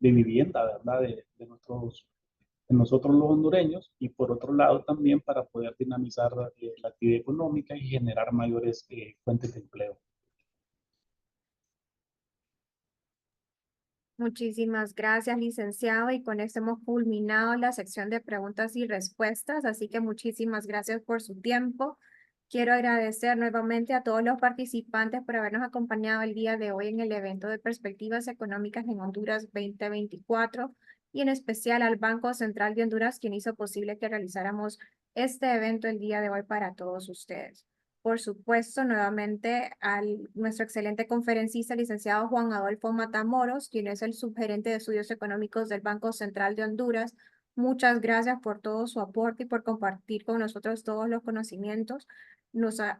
C: de vivienda, ¿verdad? De nosotros los hondureños y por otro lado también para poder dinamizar la actividad económica y generar mayores fuentes de empleo.
A: Muchísimas gracias, licenciado. Y con esto hemos culminado la sección de preguntas y respuestas. Así que muchísimas gracias por su tiempo. Quiero agradecer nuevamente a todos los participantes por habernos acompañado el día de hoy en el evento de Perspectivas Económicas en Honduras 2024 y en especial al Banco Central de Honduras, quien hizo posible que realizáramos este evento el día de hoy para todos ustedes. Por supuesto, nuevamente a nuestro excelente conferencista, licenciado Juan Adolfo Matamoros, quien es el subgerente de estudios económicos del Banco Central de Honduras. Muchas gracias por todo su aporte y por compartir con nosotros todos los conocimientos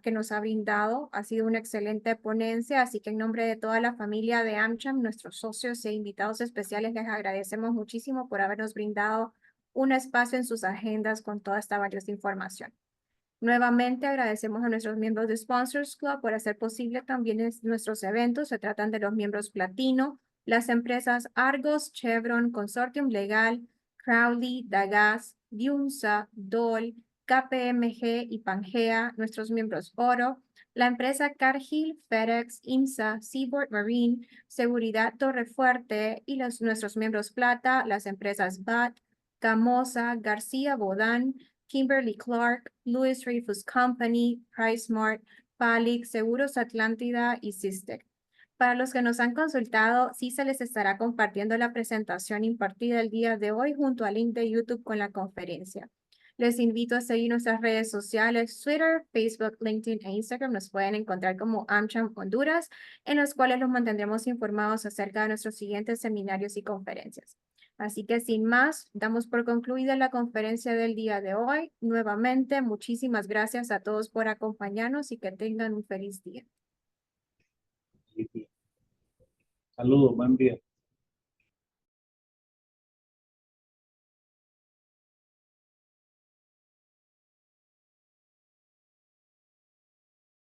A: que nos ha brindado. Ha sido una excelente ponencia, así que en nombre de toda la familia de AmCham, nuestros socios e invitados especiales, les agradecemos muchísimo por habernos brindado un espacio en sus agendas con toda esta valiosa información. Nuevamente agradecemos a nuestros miembros de Sponsors Club por hacer posible también nuestros eventos. Se tratan de los miembros platino, las empresas Argos, Chevron, Consortium Legal, Crowley, Dagas, Diunsa, Dole, KPMG y Pangea, nuestros miembros Oro, la empresa Cargill, FedEx, IMSA, Seaboard Marine, Seguridad Torrefuerte y nuestros miembros Plata, las empresas BAT, Camosa, García Bodán, Kimberly Clark, Louis Dreyfus Company, PriceSmart, Palic, Seguros Atlántida y Systec. Para los que nos han consultado, sí se les estará compartiendo la presentación impartida el día de hoy junto al link de YouTube con la conferencia. Les invito a seguir nuestras redes sociales, Twitter, Facebook, LinkedIn e Instagram. Nos pueden encontrar como AmCham Honduras, en los cuales los mantendremos informados acerca de nuestros siguientes seminarios y conferencias. Así que sin más, damos por concluida la conferencia del día de hoy. Nuevamente, muchísimas gracias a todos por acompañarnos y que tengan un feliz día.
C: Saludos, buen día.